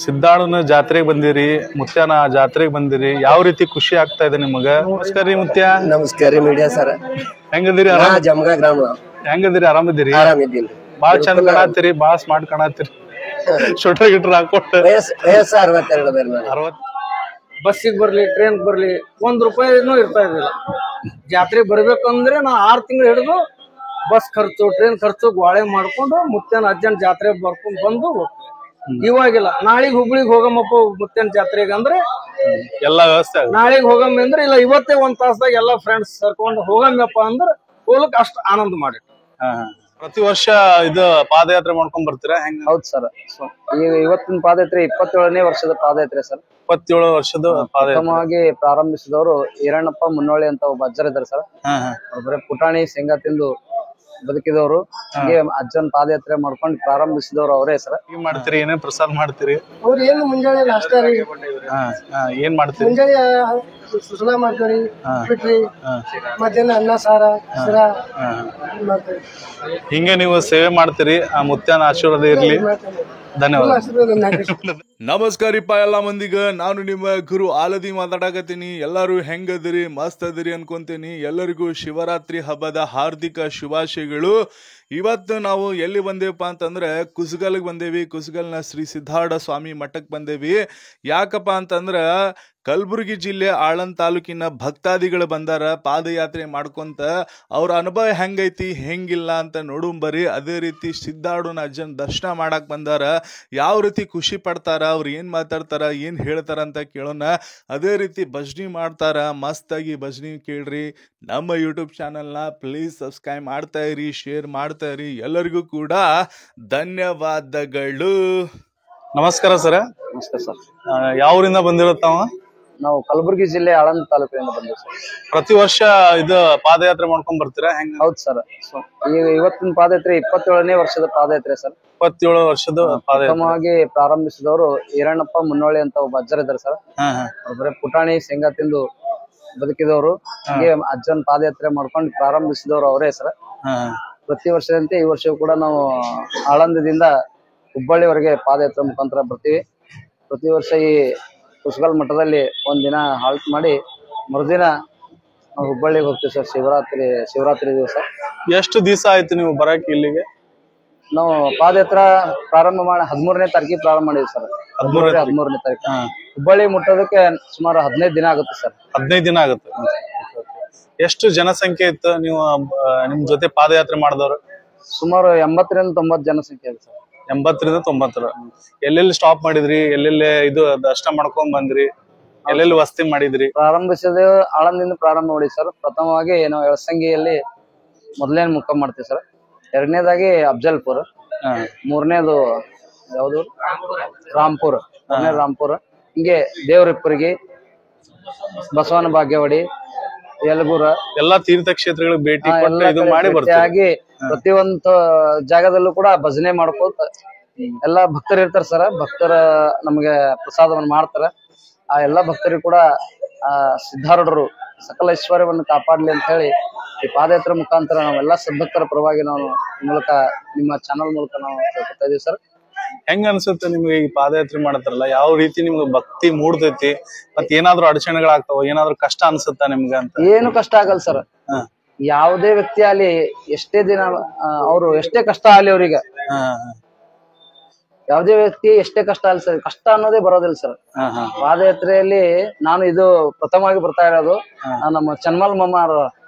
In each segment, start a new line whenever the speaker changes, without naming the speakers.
ಸಿದ್ದಾಳನ ಜಾತ್ರೆಗೆ ಬಂದಿರಿ, ಮುತ್ಯಾನ ಜಾತ್ರೆಗೆ ಬಂದಿರಿ, ಯಾವ ರೀತಿ ಖುಷಿ ಆಗ್ತಾ ಇದೆ ನಿಮಗ? ನಮಸ್ಕಾರ ರೀ ಮುತ್ಯ.
ನಮಸ್ಕಾರ ಮೀಡಿಯಾ ಸರ್.
ಹೆಂಗದಿರಿ?
ಜಮಗ ಗ್ರಾಮ.
ಹೆಂಗದಿರಿ? ಆರಾಮದಿರಿ?
ಆರಾಮಿದ್ದೀನಿ.
ಬಾಳ ಚಂದ ಕಾಣತ್ತೀರಿ, ಬಾಳ ಸ್ಮಾರ್ಟ್ ಕಾಣತ್ತೀರಿ. ಶೋಟ್ರ ಗಿಟ್ರ ಹಾಕೊಟ್ಟು
ವಯಸ್ಸು 62
ಬಸ್ಸಿಗೆ ಬರ್ಲಿ, ಟ್ರೈನ್ ಬರ್ಲಿ, ₹1 ಇರ್ತಾ ಇದಿಲ್ಲ. ಜಾತ್ರೆಗೆ ಬರ್ಬೇಕಂದ್ರೆ ನಾ 6 ತಿಂಗಳು ಹಿಡಿದು ಬಸ್ ಖರ್ಚು, ಟ್ರೈನ್ ಖರ್ಚು ಗೋಳೆ ಮಾಡ್ಕೊಂಡು ಮುತ್ಯನ ಅಜ್ಜನ ಜಾತ್ರೆ ಬರ್ಕೊಂಡ್ ಬಂದು ಹೋಗ್ತೀವಿ. ಇವಾಗಿಲ್ಲ, ನಾಳಿಗೆ ಹುಬ್ಳಿಗೆ ಹೋಗಮ್ಮಪ್ಪ ಮುತ್ಯನ ಜಾತ್ರೆಗೆ ಅಂದ್ರೆ
ಎಲ್ಲಾ ವ್ಯವಸ್ಥೆ.
ನಾಳಿಗೆ ಹೋಗಮ್ಮ ಅಂದ್ರೆ ಇಲ್ಲ, ಇವತ್ತೇ 1 ತಾಸದಾಗ ಎಲ್ಲಾ ಫ್ರೆಂಡ್ಸ್ ಸರ್ಕೊಂಡು ಹೋಗಮ್ಮಪ್ಪ ಅಂದ್ರೆ ಹೋಗ್ಲಿಕ್ಕೆ ಅಷ್ಟು ಆನಂದ ಮಾಡಿ.
ಪ್ರತಿ ವರ್ಷ ಇದು ಪಾದಯಾತ್ರೆ ಮಾಡ್ಕೊಂಡ್ ಬರ್ತೀರಾ? ಹೆಂಗ?
ಹೌದು ಸರ್. ಇವತ್ತಿನ ಪಾದಯಾತ್ರೆ 27ನೇ ವರ್ಷದ ಪಾದಯಾತ್ರೆ ಸರ್.
27 ವರ್ಷದ
ಪ್ರಥಮವಾಗಿ ಪ್ರಾರಂಭಿಸಿದವರು ಈರಣ್ಣಪ್ಪ ಮುನ್ನೋಳಿ ಅಂತ ಒಬ್ಬ ಅಜ್ಜರ್ ಇದ್ದಾರೆ ಸರ್. ಬರೀ ಪುಟಾಣಿ ಶೇಂಗಾ ತಿಂದು ಬದುಕಿದವರು. ಹೀಗೆ ಅಜ್ಜನ್ ಪಾದಯಾತ್ರೆ ಮಾಡ್ಕೊಂಡು ಪ್ರಾರಂಭಿಸಿದವರು ಅವರೇ ಸರ್.
ಏನ್ ಮಾಡ್ತೀರಿ? ಏನೇನ್ ಪ್ರಸಾದ ಮಾಡ್ತೀರಿ?
ಅವ್ರು ಏನು ಮುಂಜಾನೆ ನಾಷ್ಟ ರೀ,
ಏನ್ ಮಾಡ್ತೀರಿ?
ಮುಂಜಾನೆ ಸುಸಲ ಮಾಡ್ತೀವಿ, ಬಿಟ್ರಿ ಮಧ್ಯಾಹ್ನ ಅನ್ನ ಸಾರ ಶಿರಾ ಮಾಡ್ತೀವಿ.
ಹಿಂಗೆ ನೀವು ಸೇವೆ ಮಾಡ್ತೀರಿ. ಆ ಮುತ್ಯಾನ ಆಶೀರ್ವಾದ ಇರ್ಲಿ. ಧನ್ಯವಾದ. ನಮಸ್ಕಾರಿಪ್ಪ ಎಲ್ಲ ಮಂದಿಗ. ನಾನು ನಿಮ್ಮ ಗುರು ಆಲದಿ ಮಾತಾಡಕತ್ತೀನಿ. ಎಲ್ಲರೂ ಹೆಂಗದಿರಿ? ಮಸ್ತ್ ಅದಿರಿ ಅನ್ಕೊಂತೀನಿ. ಎಲ್ಲರಿಗೂ ಶಿವರಾತ್ರಿ ಹಬ್ಬದ ಹಾರ್ದಿಕ ಶುಭಾಶಯಗಳು. ಇವತ್ತು ನಾವು ಎಲ್ಲಿ ಬಂದೇವಪ್ಪ ಅಂತಂದ್ರೆ ಕುಸಗಲ್ಗೆ ಬಂದೇವಿ. ಕುಸಗಲ್ನ ಶ್ರೀ ಸಿದ್ದಾರ್ಥ ಸ್ವಾಮಿ ಮಠಕ್ಕೆ ಬಂದೇವಿ. ಯಾಕಪ್ಪ ಅಂತಂದ್ರ ಕಲಬುರಗಿ ಜಿಲ್ಲೆ ಆಳಂದ್ ತಾಲೂಕಿನ ಭಕ್ತಾದಿಗಳು ಬಂದಾರ ಪಾದಯಾತ್ರೆ ಮಾಡ್ಕೊಂತ. ಅವ್ರ ಅನುಭವ ಹೆಂಗೈತಿ ಹೆಂಗಿಲ್ಲ ಅಂತ ನೋಡುಂಬರಿ. ಅದೇ ರೀತಿ ಸಿದ್ದಾರ್ಢನ ಅಜ್ಜನ ದರ್ಶನ ಮಾಡಕ್ ಬಂದಾರ. ಯಾವ ರೀತಿ ಖುಷಿ ಪಡ್ತಾರ, ಅವ್ರು ಏನ್ ಮಾತಾಡ್ತಾರ, ಏನ್ ಹೇಳ್ತಾರ ಅಂತ ಕೇಳೋಣ. ಅದೇ ರೀತಿ ಭಜನಿ ಮಾಡ್ತಾರ. ಮಸ್ತಾಗಿ ಭಜನಿ ಕೇಳ್ರಿ. ನಮ್ಮ ಯೂಟ್ಯೂಬ್ ಚಾನಲ್ನ ಪ್ಲೀಸ್ ಸಬ್ಸ್ಕ್ರೈಬ್ ಮಾಡ್ತಾ ಇರಿ, ಶೇರ್ ಮಾಡ್ತಾ ಇರಿ. ಎಲ್ಲರಿಗೂ ಕೂಡ ಧನ್ಯವಾದಗಳು. ನಮಸ್ಕಾರ ಸರ್.
ನಮಸ್ಕಾರ ಸರ್.
ಯಾವ ಊರಿಂದ ಬಂದಿರುತ್ತಾವ?
ನಾವು ಕಲಬುರಗಿ ಜಿಲ್ಲೆ ಆಳಂದ್ ತಾಲೂಕಿನಿಂದ ಬಂದಿವಿ ಸರ್.
ಪ್ರತಿ ವರ್ಷ ಇದು ಪಾದಯಾತ್ರೆ ಮಾಡ್ಕೊಂಡ್ ಬರ್ತೀರಾ? ಹೆಂಗ?
ಹೌದು ಸರ್. ಇವತ್ತಿನ ಪಾದಯಾತ್ರೆ 27ನೇ ವರ್ಷದ ಪಾದಯಾತ್ರೆ ಸರ್.
27 ವರ್ಷದ ಪಾದಯಾತ್ರೆ.
ಪ್ರಥಮವಾಗಿ ಪ್ರಾರಂಭಿಸಿದವರು ಈರಣ್ಣಪ್ಪ ಮುನ್ನೋಳಿ ಅಂತ ಒಬ್ಬ ಅಜ್ಜರ್ ಇದ್ದಾರೆ ಸರ್. ಬರೀ ಪುಟಾಣಿ ಶೇಂಗಾ ತಿಂದು ಬದುಕಿದವರು. ಹೀಗೆ ಅಜ್ಜನ್ ಪಾದಯಾತ್ರೆ ಮಾಡ್ಕೊಂಡು ಪ್ರಾರಂಭಿಸಿದವರು ಅವರೇ ಸರ್. ಪ್ರತಿ ವರ್ಷದಂತೆ ಈ ವರ್ಷವೂ ಕೂಡ ನಾವು ಆಳಂದದಿಂದ ಹುಬ್ಬಳ್ಳಿವರೆಗೆ ಪಾದಯಾತ್ರೆ ಮುಖಾಂತರ ಬರ್ತೀವಿ. ಪ್ರತಿ ವರ್ಷ ಈ ಕುಸಗಲ್ ಮಠದಲ್ಲಿ ಒಂದಿನ ಹಾಲ್ಟ್ ಮಾಡಿ ಮರುದಿನ ನಾವು ಹುಬ್ಬಳ್ಳಿಗೆ ಹೋಗ್ತೀವಿ ಸರ್. ಶಿವರಾತ್ರಿ ದಿವಸ.
ಎಷ್ಟು ದಿವಸ ಆಯ್ತು ನೀವು ಬರಕ್ ಇಲ್ಲಿಗೆ?
ನಾವು ಪಾದಯಾತ್ರಾ ಪ್ರಾರಂಭ ಮಾಡಿ 13ನೇ ತಾರೀಕಿಗೆ ಪ್ರಾರಂಭ ಮಾಡಿದ್ವಿ ಸರ್. 13ನೇ ತಾರೀಕು ಹುಬ್ಬಳ್ಳಿ ಮುಟ್ಟೋದಕ್ಕೆ ಸುಮಾರು 15 ದಿನ ಆಗುತ್ತೆ ಸರ್.
15 ದಿನ ಆಗುತ್ತೆ. ಎಷ್ಟು ಜನಸಂಖ್ಯೆ ಇತ್ತು ನೀವು ನಿಮ್ ಜೊತೆ ಪಾದಯಾತ್ರೆ ಮಾಡಿದವರು?
ಸುಮಾರು 80ರಿಂದ 90 ಜನಸಂಖ್ಯೆ ಇದೆ ಸರ್.
80ರಿಂದ 90. ಎಲ್ಲೆಲ್ಲಿ ಸ್ಟಾಪ್ ಮಾಡಿದ್ರಿ? ಎಲ್ಲೆಲ್ಲಿ ಇದು ದರ್ಶನ ಮಾಡ್ಕೊಂಡ್ ಬಂದ್ರಿ? ಎಲ್ಲೆಲ್ಲಿ ವಸತಿ ಮಾಡಿದ್ರಿ?
ಪ್ರಾರಂಭಿಸಿದ ಆಳಂದಿಂದ ಪ್ರಾರಂಭ ಮಾಡಿ ಸರ್. ಪ್ರಥಮವಾಗಿ ನಾವು ಎಳಸಂಗಿಯಲ್ಲಿ ಮೊದಲೇನು ಮುಖ ಮಾಡ್ತೀವಿ ಸರ್. ಎರಡನೇದಾಗಿ ಅಫ್ಜಲ್ಪುರ್, ಮೂರನೇದು ಯಾವುದು ರಾಂಪುರ, ರಾಂಪುರ. ಹಿಂಗೆ ದೇವರಿಪ್ಪರಿಗೆ, ಬಸವನ ಭಾಗ್ಯವಾಡಿ, ಯಲಬೂರ ಎಲ್ಲಾ
ತೀರ್ಥಕ್ಷೇತ್ರಗಳಿಗೆ ಭೇಟಿ ಕೊಟ್ಟು ಇದು ಮಾಡಿ ಬರ್ತೀವಿ.
ಪ್ರತಿಯೊಂದು ಜಾಗದಲ್ಲೂ ಕೂಡ ಭಜನೆ ಮಾಡ್ಕೋತ ಎಲ್ಲಾ ಭಕ್ತರು ಇರ್ತಾರ ಸರ್. ಭಕ್ತರ ನಮ್ಗೆ ಪ್ರಸಾದವನ್ನು ಮಾಡ್ತಾರ. ಆ ಎಲ್ಲಾ ಭಕ್ತರಿಗೂ ಕೂಡ ಸಿದ್ದಾರೂಢರು ಸಕಲ ಐಶ್ವರ್ಯವನ್ನು ಕಾಪಾಡ್ಲಿ ಅಂತ ಹೇಳಿ ಈ ಪಾದಯಾತ್ರೆ ಮುಖಾಂತರ ನಾವೆಲ್ಲಾ ಸದ್ಭಕ್ತರ ಪರವಾಗಿ ನಾವು ಮೂಲಕ ನಿಮ್ಮ ಚಾನಲ್ ಮೂಲಕ ನಾವು ಕೇಳ್ಕೊತಾ ಇದೀವಿ ಸರ್.
ಹೆಂಗ ಅನ್ಸುತ್ತೆ ನಿಮ್ಗೆ ಈ ಪಾದಯಾತ್ರೆ ಮಾಡತಾರಲ್ಲ? ಯಾವ ರೀತಿ ನಿಮ್ಗೆ ಭಕ್ತಿ ಮೂಡ್ತೈತಿ? ಮತ್ ಏನಾದ್ರು ಅಡಚಣೆಗಳಾಗ್ತಾವ? ಏನಾದ್ರು ಕಷ್ಟ ಅನ್ಸುತ್ತಾ ನಿಮ್ಗ ಅಂತ?
ಏನು ಕಷ್ಟ ಆಗಲ್ಲ ಸರ್. ಯಾವುದೇ ವ್ಯಕ್ತಿ ಅಲ್ಲಿ ಎಷ್ಟೇ ದಿನ ಅವ್ರು ಎಷ್ಟೇ ಕಷ್ಟ ಆಗಲಿ ಅವ್ರಿಗೆ, ಯಾವುದೇ ವ್ಯಕ್ತಿ ಎಷ್ಟೇ ಕಷ್ಟ ಆಗಲಿ ಸರ್, ಕಷ್ಟ ಅನ್ನೋದೇ ಬರೋದಿಲ್ಲ ಸರ್. ಪಾದಯಾತ್ರೆಯಲ್ಲಿ ನಾನು ಇದು ಪ್ರಥಮವಾಗಿ ಬರ್ತಾ ಇರೋದು. ನಮ್ಮ ಚನ್ಮಲ್ ಮಮ್ಮ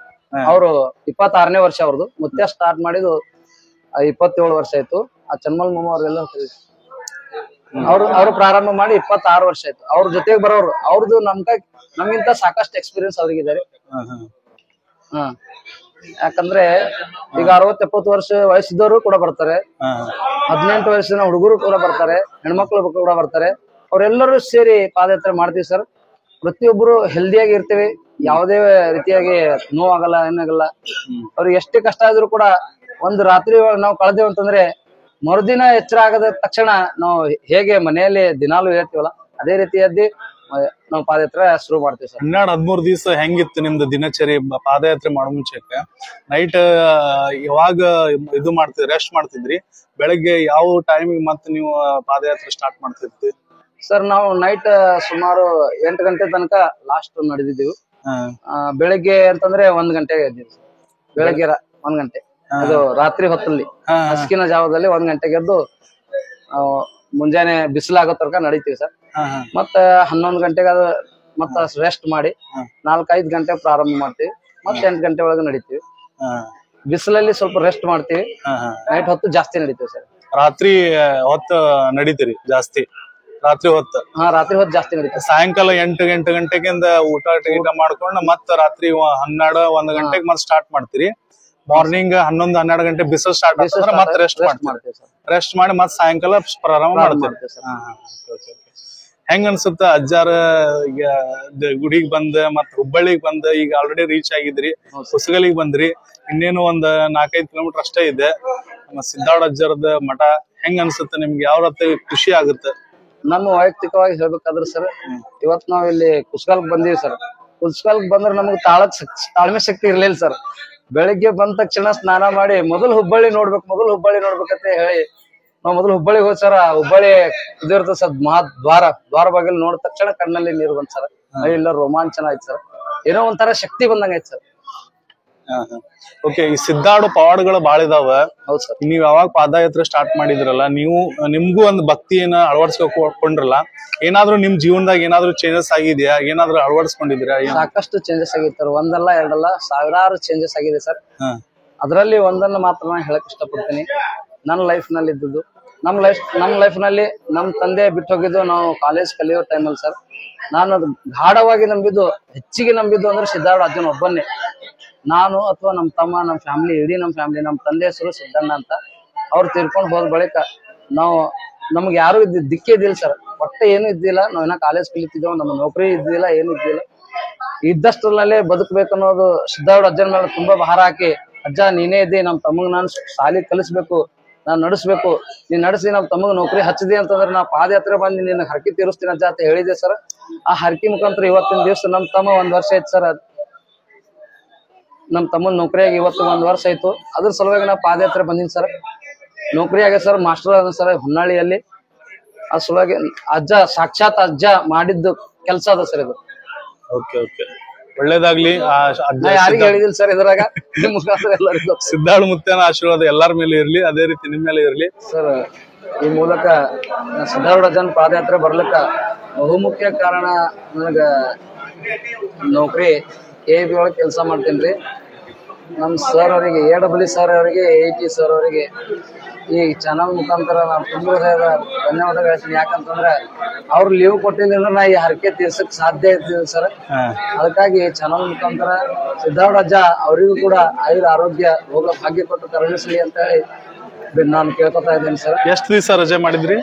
ಅವರು 26ನೇ ವರ್ಷ ಅವ್ರದ್ದು. ಮುತ್ಯ ಸ್ಟಾರ್ಟ್ ಮಾಡಿದ್ದು 27 ವರ್ಷ ಆಯ್ತು. ಆ ಚನ್ಮಲ್ ಮಮ್ಮ ಅವ್ರೆಲ್ಲ ಅವ್ರು ಪ್ರಾರಂಭ ಮಾಡಿ 26 ವರ್ಷ ಆಯ್ತು. ಅವ್ರ ಜೊತೆಗೆ ಬರೋರು. ಅವ್ರದ್ದು ನಮ್ಗಿಂತ ಸಾಕಷ್ಟು ಎಕ್ಸ್ಪೀರಿಯನ್ಸ್ ಅವ್ರಿಗಿದ್ದಾರೆ. ಯಾಕಂದ್ರೆ ಈಗ 60-70 ವರ್ಷ ವಯಸ್ಸಿದವರು ಕೂಡ ಬರ್ತಾರೆ. 18 ವಯಸ್ಸಿನ ಹುಡುಗರು ಕೂಡ ಬರ್ತಾರೆ. ಹೆಣ್ಮಕ್ಳು ಕೂಡ ಬರ್ತಾರೆ. ಅವರೆಲ್ಲರೂ ಸೇರಿ ಪಾದಯಾತ್ರೆ ಮಾಡ್ತೀವಿ ಸರ್. ಪ್ರತಿಯೊಬ್ಬರು ಹೆಲ್ದಿಯಾಗಿ ಇರ್ತೀವಿ. ಯಾವುದೇ ರೀತಿಯಾಗಿ ನೋವಾಗಲ್ಲ, ಏನಾಗಲ್ಲ. ಅವ್ರಿಗೆ ಎಷ್ಟೇ ಕಷ್ಟ ಆದ್ರೂ ಕೂಡ ಒಂದು ರಾತ್ರಿ ನಾವು ಕಳೆದೇವು ಅಂತಂದ್ರೆ ಮರುದಿನ ಎಚ್ಚರ ಆಗದ ತಕ್ಷಣ ನಾವು ಹೇಗೆ ಮನೆಯಲ್ಲಿ ದಿನಾಲು ಹೇಳ್ತೀವಲ್ಲ, ಅದೇ ರೀತಿಯಾಗಿ ನಾವು ಪಾದಯಾತ್ರೆ ಶುರು ಮಾಡ್ತೀವಿ ಸರ್.
12-13 ದಿವಸ ಹೆಂಗಿತ್ತು ನಿಮ್ದು ದಿನಚರಿ ಪಾದಯಾತ್ರೆ ಮಾಡೋ ಮುಂಚೆಕ್ಕೆ? ನೈಟ್ ಯಾವಾಗ ಇದು ಮಾಡ್ತಿದ್ರಿ, ರೆಸ್ಟ್ ಮಾಡ್ತಿದ್ರಿ? ಬೆಳಗ್ಗೆ ಯಾವ ಟೈಮಿಗೆ ಮತ್ತೆ ನೀವು ಪಾದಯಾತ್ರೆ ಸ್ಟಾರ್ಟ್ ಮಾಡ್ತಿದ್ರಿ?
ಸರ್ ನಾವು ನೈಟ್ ಸುಮಾರು 8 ಗಂಟೆ ತನಕ ಲಾಸ್ಟ್ ನಡೆದಿದ್ದೀವಿ. ಬೆಳಿಗ್ಗೆ ಅಂತಂದ್ರೆ 1 ಗಂಟೆಗೆ ಎದ್ದೀವಿ. ಬೆಳಗ್ಗೆ 1 ಗಂಟೆ, ಅದು ರಾತ್ರಿ ಹೊತ್ತಲ್ಲಿ ಹಸ್ಕಿನ ಜಾವದಲ್ಲಿ 1 ಗಂಟೆಗೆ ಎದ್ದು ಮುಂಜಾನೆ ಬಿಸಿಲಾಗೋ ತನಕ ನಡೀತೀವಿ ಸರ್. ಮತ್ತ 11 ಗಂಟೆಗೆ ಅದು ಮತ್ತ ರೆಸ್ಟ್ ಮಾಡಿ 4-5 ಗಂಟೆ ಪ್ರಾರಂಭ ಮಾಡ್ತೀವಿ. ಮತ್ತೆ 8 ಗಂಟೆ ಒಳಗೆ ನಡೀತೀವಿ. ಬಿಸಿಲಲ್ಲಿ ಸ್ವಲ್ಪ ರೆಸ್ಟ್ ಮಾಡ್ತೀವಿ. ನೈಟ್ ಹೊತ್ತು ಜಾಸ್ತಿ ನಡೀತೀವಿ ಸರ್.
ರಾತ್ರಿ ಹೊತ್ತು ನಡೀತೀರಿ ಜಾಸ್ತಿ? ರಾತ್ರಿ ಹೊತ್ತು
ರಾತ್ರಿ ಹೊತ್ತು ಜಾಸ್ತಿ ನಡೀತೀವಿ.
ಸಾಯಂಕಾಲ 8 ಗಂಟೆಗಿಂದ ಊಟ ಮಾಡ್ಕೊಂಡು ಮತ್ತೆ ರಾತ್ರಿ 12-1 ಗಂಟೆಗೆ ಮತ್ತೆ ಸ್ಟಾರ್ಟ್ ಮಾಡ್ತೀರಿ. ಮಾರ್ನಿಂಗ್ 11-12 ಗಂಟೆ ಬಿಸಿಲು ಸ್ಟಾರ್ಟ್ ಆಗ್ತದೆ, ಮತ್ತೆ ರೆಸ್ಟ್ ಮಾಡ್ತೀವಿ. ರೆಸ್ಟ್ ಮಾಡಿ ಮತ್ತೆ ಸಾಯಂಕಾಲ ಪ್ರಾರಂಭ ಮಾಡ್ತೀವಿ. ಹೆಂಗ ಅನ್ಸುತ್ತ ಅಜ್ಜಾರ ಈಗ ಗುಡಿಗೆ ಬಂದ ಮತ್ ಹುಬ್ಬಳ್ಳಿಗೆ ಬಂದ, ಈಗ ಆಲ್ರೆಡಿ ರೀಚ್ ಆಗಿದ್ರಿ, ಕುಸಗಲಿಗೆ ಬಂದ್ರಿ, ಇನ್ನೇನು ಒಂದ್ 4-5 ಕಿಲೋಮೀಟರ್ ಅಷ್ಟೇ ಇದೆ ನಮ್ಮ ಸಿದ್ದಾಡ ಅಜ್ಜರದ ಮಠ. ಹೆಂಗ ಅನ್ಸುತ್ತೆ ನಿಮ್ಗೆ? ಯಾವ ರೀತಿ ಖುಷಿ ಆಗುತ್ತೆ?
ನಮ್ಮ ವೈಯಕ್ತಿಕವಾಗಿ ಹೇಳ್ಬೇಕಾದ್ರೆ ಸರ್, ಇವತ್ ನಾವ್ ಇಲ್ಲಿ ಕುಸಗಲ್ಗ್ ಬಂದೀವಿ ಸರ್. ಕುಸಗಲ್ಗ್ ಬಂದ್ರೆ ನಮ್ಗೆ ತಾಳ್ಮೆ ಶಕ್ತಿ ಇರ್ಲಿಲ್ಲ ಸರ್. ಬೆಳಿಗ್ಗೆ ಬಂದ ತಕ್ಷಣ ಸ್ನಾನ ಮಾಡಿ ಮೊದಲು ಹುಬ್ಬಳ್ಳಿ ನೋಡ್ಬೇಕಂತ ಹೇಳಿ ನಾವ್ ಮೊದಲು ಹುಬ್ಬಳ್ಳಿಗೆ ಹೋದ್ ಸರ್. ಹುಬ್ಬಳ್ಳಿ ಇದಿರ್ತದೆ ಸರ್, ದ್ವಾರ ಬಾಗಿಲು ನೋಡಿದ ತಕ್ಷಣ ಕಣ್ಣಲ್ಲಿ ನೀರು ಬಂದ್ ಸರ್. ಇಲ್ಲ ರೋಮಾಂಚನ ಆಯ್ತು ಸರ್. ಏನೋ ಒಂಥರ ಶಕ್ತಿ ಬಂದಂಗ ಆಯ್ತು ಸರ್.
ಓಕೆ, ಈ ಸಿದ್ದಾಡು ಪವಾಡಗಳು ಬಾಳ ಇದಾವ.
ಹೌದು ಸರ್.
ನೀವ್ ಯಾವಾಗ ಪಾದಯಾತ್ರೆ ಸ್ಟಾರ್ಟ್ ಮಾಡಿದ್ರಲ್ಲ, ನಿಮ್ಗೂ ಒಂದು ಭಕ್ತಿಯನ್ನ ಅಳವಡಿಸ್ಕೊಂಡ್ರಲ್ಲ, ಏನಾದ್ರು ನಿಮ್ ಜೀವನದಾಗ ಏನಾದ್ರು ಚೇಂಜಸ್ ಆಗಿದ್ಯಾ? ಏನಾದ್ರು ಅಳವಡಿಸ್ಕೊಂಡಿದ್ದೀರಾ?
ಸಾಕಷ್ಟು ಚೇಂಜಸ್ ಆಗಿದೆ ಸರ್. ಒಂದಲ್ಲ ಎರಡಲ್ಲ, ಸಾವಿರಾರು ಚೇಂಜಸ್ ಆಗಿದೆ ಸರ್. ಅದರಲ್ಲಿ ಒಂದನ್ನ ಮಾತ್ರ ನಾನು ಹೇಳಕ್ ಇಷ್ಟಪಡ್ತೀನಿ. ನನ್ನ ಲೈಫ್ ನಲ್ಲಿ ಇದ್ದದ್ದು, ನಮ್ಮ ಲೈಫ್ ನಲ್ಲಿ ನಮ್ ತಂದೆ ಬಿಟ್ಟು ಹೋಗಿದ್ದು ನಾವು ಕಾಲೇಜ್ ಕಲಿಯೋ ಟೈಮಲ್ಲಿ ಸರ್. ನಾನು ಅದು ಗಾಢವಾಗಿ ನಂಬಿದ್ದು, ಹೆಚ್ಚಿಗೆ ನಂಬಿದ್ದು ಅಂದ್ರೆ ಸಿದ್ದಾಡ ಅಜ್ಜನ ಒಬ್ಬನ್ನೇ. ನಾನು ಅಥವಾ ನಮ್ಮ ತಮ್ಮ, ನಮ್ಮ ಫ್ಯಾಮಿಲಿ, ಇಡೀ ನಮ್ಮ ಫ್ಯಾಮಿಲಿ, ನಮ್ಮ ತಂದೆ ಹೆಸರು ಸಿದ್ದಣ್ಣ ಅಂತ. ಅವ್ರು ತೀರ್ಕೊಂಡು ಹೋದ ಬಳಿಕ ನಮ್ಗೆ ಯಾರು ದಿಕ್ಕೇ ಇದ್ದಿಲ್ಲ ಸರ್. ಒಟ್ಟೆ ಏನು ಇದ್ದಿಲ್ಲ. ನಾವೇನ ಕಾಲೇಜ್ ಕಲಿತಿದ್ದೇವೆ, ನಮ್ಮ ನೌಕರಿ ಇದ್ದಿಲ್ಲ, ಏನು ಇದ್ದಿಲ್ಲ. ಇದ್ದಷ್ಟರಲ್ಲೇ ಬದುಕಬೇಕನ್ನೋದು ಸಿದ್ದಾಡ ಅಜ್ಜನ ಮೇಲೆ ತುಂಬಾ ಭಾರ ಹಾಕಿ, ಅಜ್ಜ ನೀನೇ ಇದ್ದಿ, ನಮ್ಮ ತಮ್ಮಗ್ ನಾನು ಶಾಲೆ ಕಲಿಸ್ಬೇಕು, ನಾನ್ ನಡೆಸ್ಬೇಕು, ನೀನ್ ನಡೆಸಿ ನಮ್ಮ ತಮ್ಮಗ್ ನೌಕರಿ ಹಚ್ಚಿದೆ ಅಂತಂದ್ರೆ ನಾ ಪಾದಯಾತ್ರೆ ಬಂದು ನಿನ್ನ ಹರಕೆ ತೀರಿಸ್ತೀನಿ ಅಜ್ಜ ಅಂತ ಹೇಳಿದೆ ಸರ್. ಆ ಹರಕೆ ಮುಖಾಂತರ ಇವತ್ತಿನ ದಿವಸ ನಮ್ಮ ತಮ್ಮ 1 ವರ್ಷ ಆಯ್ತು ಸರ್. ನಮ್ ತಮ್ಮನ ನೌಕರಿಯಾಗಿ ಇವತ್ತು 1 ವರ್ಷ ಆಯ್ತು. ಅದ್ರ ಸಲುವಾಗಿ ನಾ ಪಾದಯಾತ್ರೆ ಬಂದಿನಿ ಸರ್. ನೌಕರಿ ಆಗ ಸರ್, ಮಾಸ್ಟರ್ ಅದ ಸರ್ ಹೊನ್ನಾಳಿಯಲ್ಲಿ. ಅದ್ರ ಸಲುವಾಗಿ ಸಾಕ್ಷಾತ್ ಅಜ್ಜ ಮಾಡಿದ್ದು ಕೆಲಸ ಅದ ಸರ್ ಇದು.
ಓಕೆ, ಒಳ್ಳೇದಾಗ್ಲಿ.
ಯಾರಿಗೆ ಹೇಳಿದಿಲ್ಲ ಸರ್ ಇದ್ರಾಗ, ನಿಮ್ ಮುಖಾಂತರ ಎಲ್ಲರಿಗೂ
ಸಿದ್ದಾಳು ಮುತ್ತನ ಆಶೀರ್ವಾದ ಎಲ್ಲರ ಮೇಲೆ ಇರ್ಲಿ, ಅದೇ ರೀತಿ ನಿಮ್ ಮೇಲೆ ಇರ್ಲಿ
ಸರ್. ಈ ಮೂಲಕ ಸಿದ್ದಾಡ ಅಜ್ಜನ ಪಾದಯಾತ್ರೆ ಬರ್ಲಿಕ್ಕ ಬಹುಮುಖ್ಯ ಕಾರಣ, ನನಗ ನೌಕರಿ AIB ಒಳಗೆ ಕೆಲಸ ಮಾಡ್ತೇನ್ರಿ. ನಮ್ ಸರ್ ಅವರಿಗೆ, AW ಸರ್ ಅವರಿಗೆ, AIT ಸರ್ ಅವರಿಗೆ ಈ ಚಾನಲ್ ಮುಖಾಂತರ ನಾನು ತುಂಬಾ ಧನ್ಯವಾದ ಹೇಳ್ತೀನಿ. ಯಾಕಂತಂದ್ರೆ ಅವ್ರು ಲೀವ್ ಕೊಟ್ಟಿಲ್ಲ ನಾ ಈ ಹರಕೆ ತೀರ್ಸಕ್ ಸಾಧ್ಯ ಇರ್ತಿಲ್ಲ ಸರ್. ಅದಕ್ಕಾಗಿ ಚಾನಲ್ ಮುಖಾಂತರ ಸಿದ್ದಾಡ ಅಜ್ಜ ಅವರಿಗೂ ಕೂಡ ಆಯುರ ಆರೋಗ್ಯ ಹೋಗೋ ಭಾಗ್ಯ ಕೊಟ್ಟು ಕರುಣಿಸ್ಲಿ ಅಂತ ಹೇಳಿ ನಾನು ಕೇಳ್ಕೊತಾ ಇದ್ದೀನಿ ಸರ್.
ಎಷ್ಟು ದಿವಸ ರಜೆ ಮಾಡಿದ್ರಿ?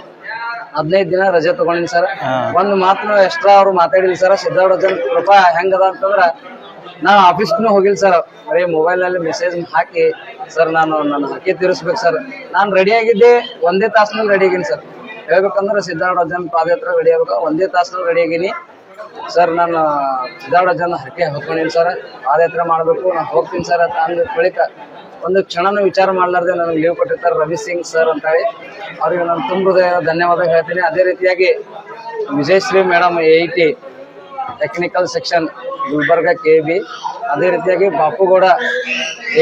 15 ದಿನ ರಜೆ ತಗೊಂಡಿನಿ ಸರ್. ಒಂದ್ ಮಾತನ್ನು ಎಕ್ಸ್ಟ್ರಾ ಅವ್ರು ಮಾತಾಡಿಲ್ಲ ಸರ್. ಸಿದ್ದಾಡ ಅಜ್ಜನ ಕೃಪಾ ಹೆಂಗದ ಅಂತಂದ್ರ, ನಾನು ಆಫೀಸ್ಗೂ ಹೋಗಿಲ್ಲ ಸರ್. ಬರೀ ಮೊಬೈಲ್ ನಲ್ಲಿ ಮೆಸೇಜ್ ಹಾಕಿ, ಸರ್ ನಾನು ನನ್ನ ಹರಕೆ ತೀರಿಸ್ಬೇಕು ಸರ್, ನಾನು ರೆಡಿ ಆಗಿದ್ದೆ 1 ತಾಸಿನಲ್ಲಿ ರೆಡಿ ಆಗೀನಿ ಸರ್. ಹೇಳ್ಬೇಕಂದ್ರೆ ಸಿದ್ದಾಡ ಅಜ್ಜನ ಪಾದಯಾತ್ರೆ ರೆಡಿ ಆಗ್ಬೇಕು, 1 ತಾಸಿನಲ್ಲಿ ರೆಡಿ ಆಗೀನಿ ಸರ್. ನಾನು ಸಿದ್ದಾಡ ಅಜ್ಜನ ಹರಕೆ ಹೊತ್ಕೊಂಡಿನಿ ಸರ್. ಪಾದಯಾತ್ರೆ ಮಾಡ್ಬೇಕು, ನಾನು ಹೋಗ್ತೀನಿ ಸರ್ ಅಂತ ಅಂದ ಬಳಿಕ ಒಂದು ಕ್ಷಣನೂ ವಿಚಾರ ಮಾಡ್ಲಾರ್ದೆ ನನಗೆ ಲೀವ್ ಕೊಟ್ಟಿರ್ತಾರೆ ರವಿ ಸಿಂಗ್ ಸರ್ ಅಂತ ಹೇಳಿ. ಅವ್ರಿಗೆ ನಾನು ತುಂಬ ಧನ್ಯವಾದ ಹೇಳ್ತೀನಿ. ಅದೇ ರೀತಿಯಾಗಿ Vijayashree madam AIT technical section Gulbarga KIB, ಅದೇ ರೀತಿಯಾಗಿ Bapugouda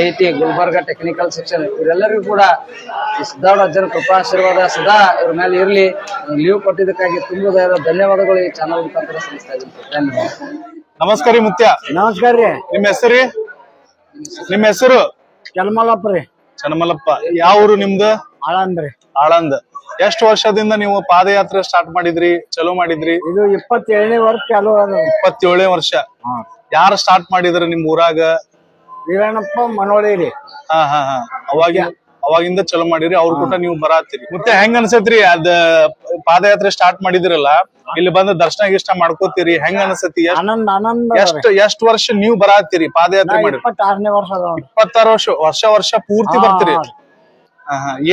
AIT Gulbarga technical section, ಇವರೆಲ್ಲರಿಗೂ ಕೂಡ ಈ ಸಿದ್ದಾಡ ಅಜ್ಜನ ಕೃಪಾಶೀರ್ವಾದ ಸದಾ ಇವ್ರ ಮೇಲೆ ಇರ್ಲಿ. ಲೀವ್ ಕೊಟ್ಟಿದ್ದಕ್ಕಾಗಿ ತುಂಬ ಧನ್ಯವಾದಗಳು ಈ ಚಾನಲ್ ಮುಖಾಂತರ ಸಲ್ಲಿಸ್ತಾ ಇದ್ದೀನಿ. ಧನ್ಯವಾದ.
ನಮಸ್ಕಾರ ರೀ ಮುತ್ಯ.
ನಮಸ್ಕಾರ ರೀ.
ನಿಮ್ಮ ಹೆಸರು? ನಿಮ್ಮ ಹೆಸರು?
ಚನ್ಮಲ್ಲಪ್ಪ ರೀ.
ಚನ್ಮಲ್ಲಪ್ಪ. ಯಾವ ಊರು ನಿಮ್ದು?
ಆಳಂದ್ರಿ.
ಆಳಂದ್. ಎಷ್ಟು ವರ್ಷದಿಂದ ನೀವು ಪಾದಯಾತ್ರೆ ಸ್ಟಾರ್ಟ್ ಮಾಡಿದ್ರಿ, ಚಲೋ ಮಾಡಿದ್ರಿ?
ಇದು 27ನೇ ವರ್ಷ ಚಾಲು ಅದ.
27ನೇ ವರ್ಷ. ಯಾರು ಸ್ಟಾರ್ಟ್ ಮಾಡಿದ್ರಿ ನಿಮ್ ಊರಾಗ?
ವೀರಣ್ಣಪ್ಪ ಮನೋಳಿ ರೀ.
ಅವಾಗಿಂದ ಚಲೋ ಮಾಡಿರಿ, ಅವ್ರು ಕೂಡ ನೀವು ಬರಾತಿರಿ. ಮತ್ತೆ ಹೆಂಗ ಅನ್ಸತ್ರಿ ಅದ ಪಾದಯಾತ್ರೆ ಸ್ಟಾರ್ಟ್ ಮಾಡಿದಿರಲ್ಲ, ಇಲ್ಲಿ ಬಂದ ದರ್ಶನ ಗಿಷ್ಟ ಮಾಡ್ಕೋತೀರಿ, ಹೆಂಗ ಅನ್ಸತಿ? ಎಷ್ಟ್ ವರ್ಷ ನೀವು ಬರಾತಿರಿ ಪಾದಯಾತ್ರೆ ಮಾಡಿ?
26ನೇ ವರ್ಷ.
26 ವರ್ಷ ಪೂರ್ತಿ ಬರ್ತೀರಿ?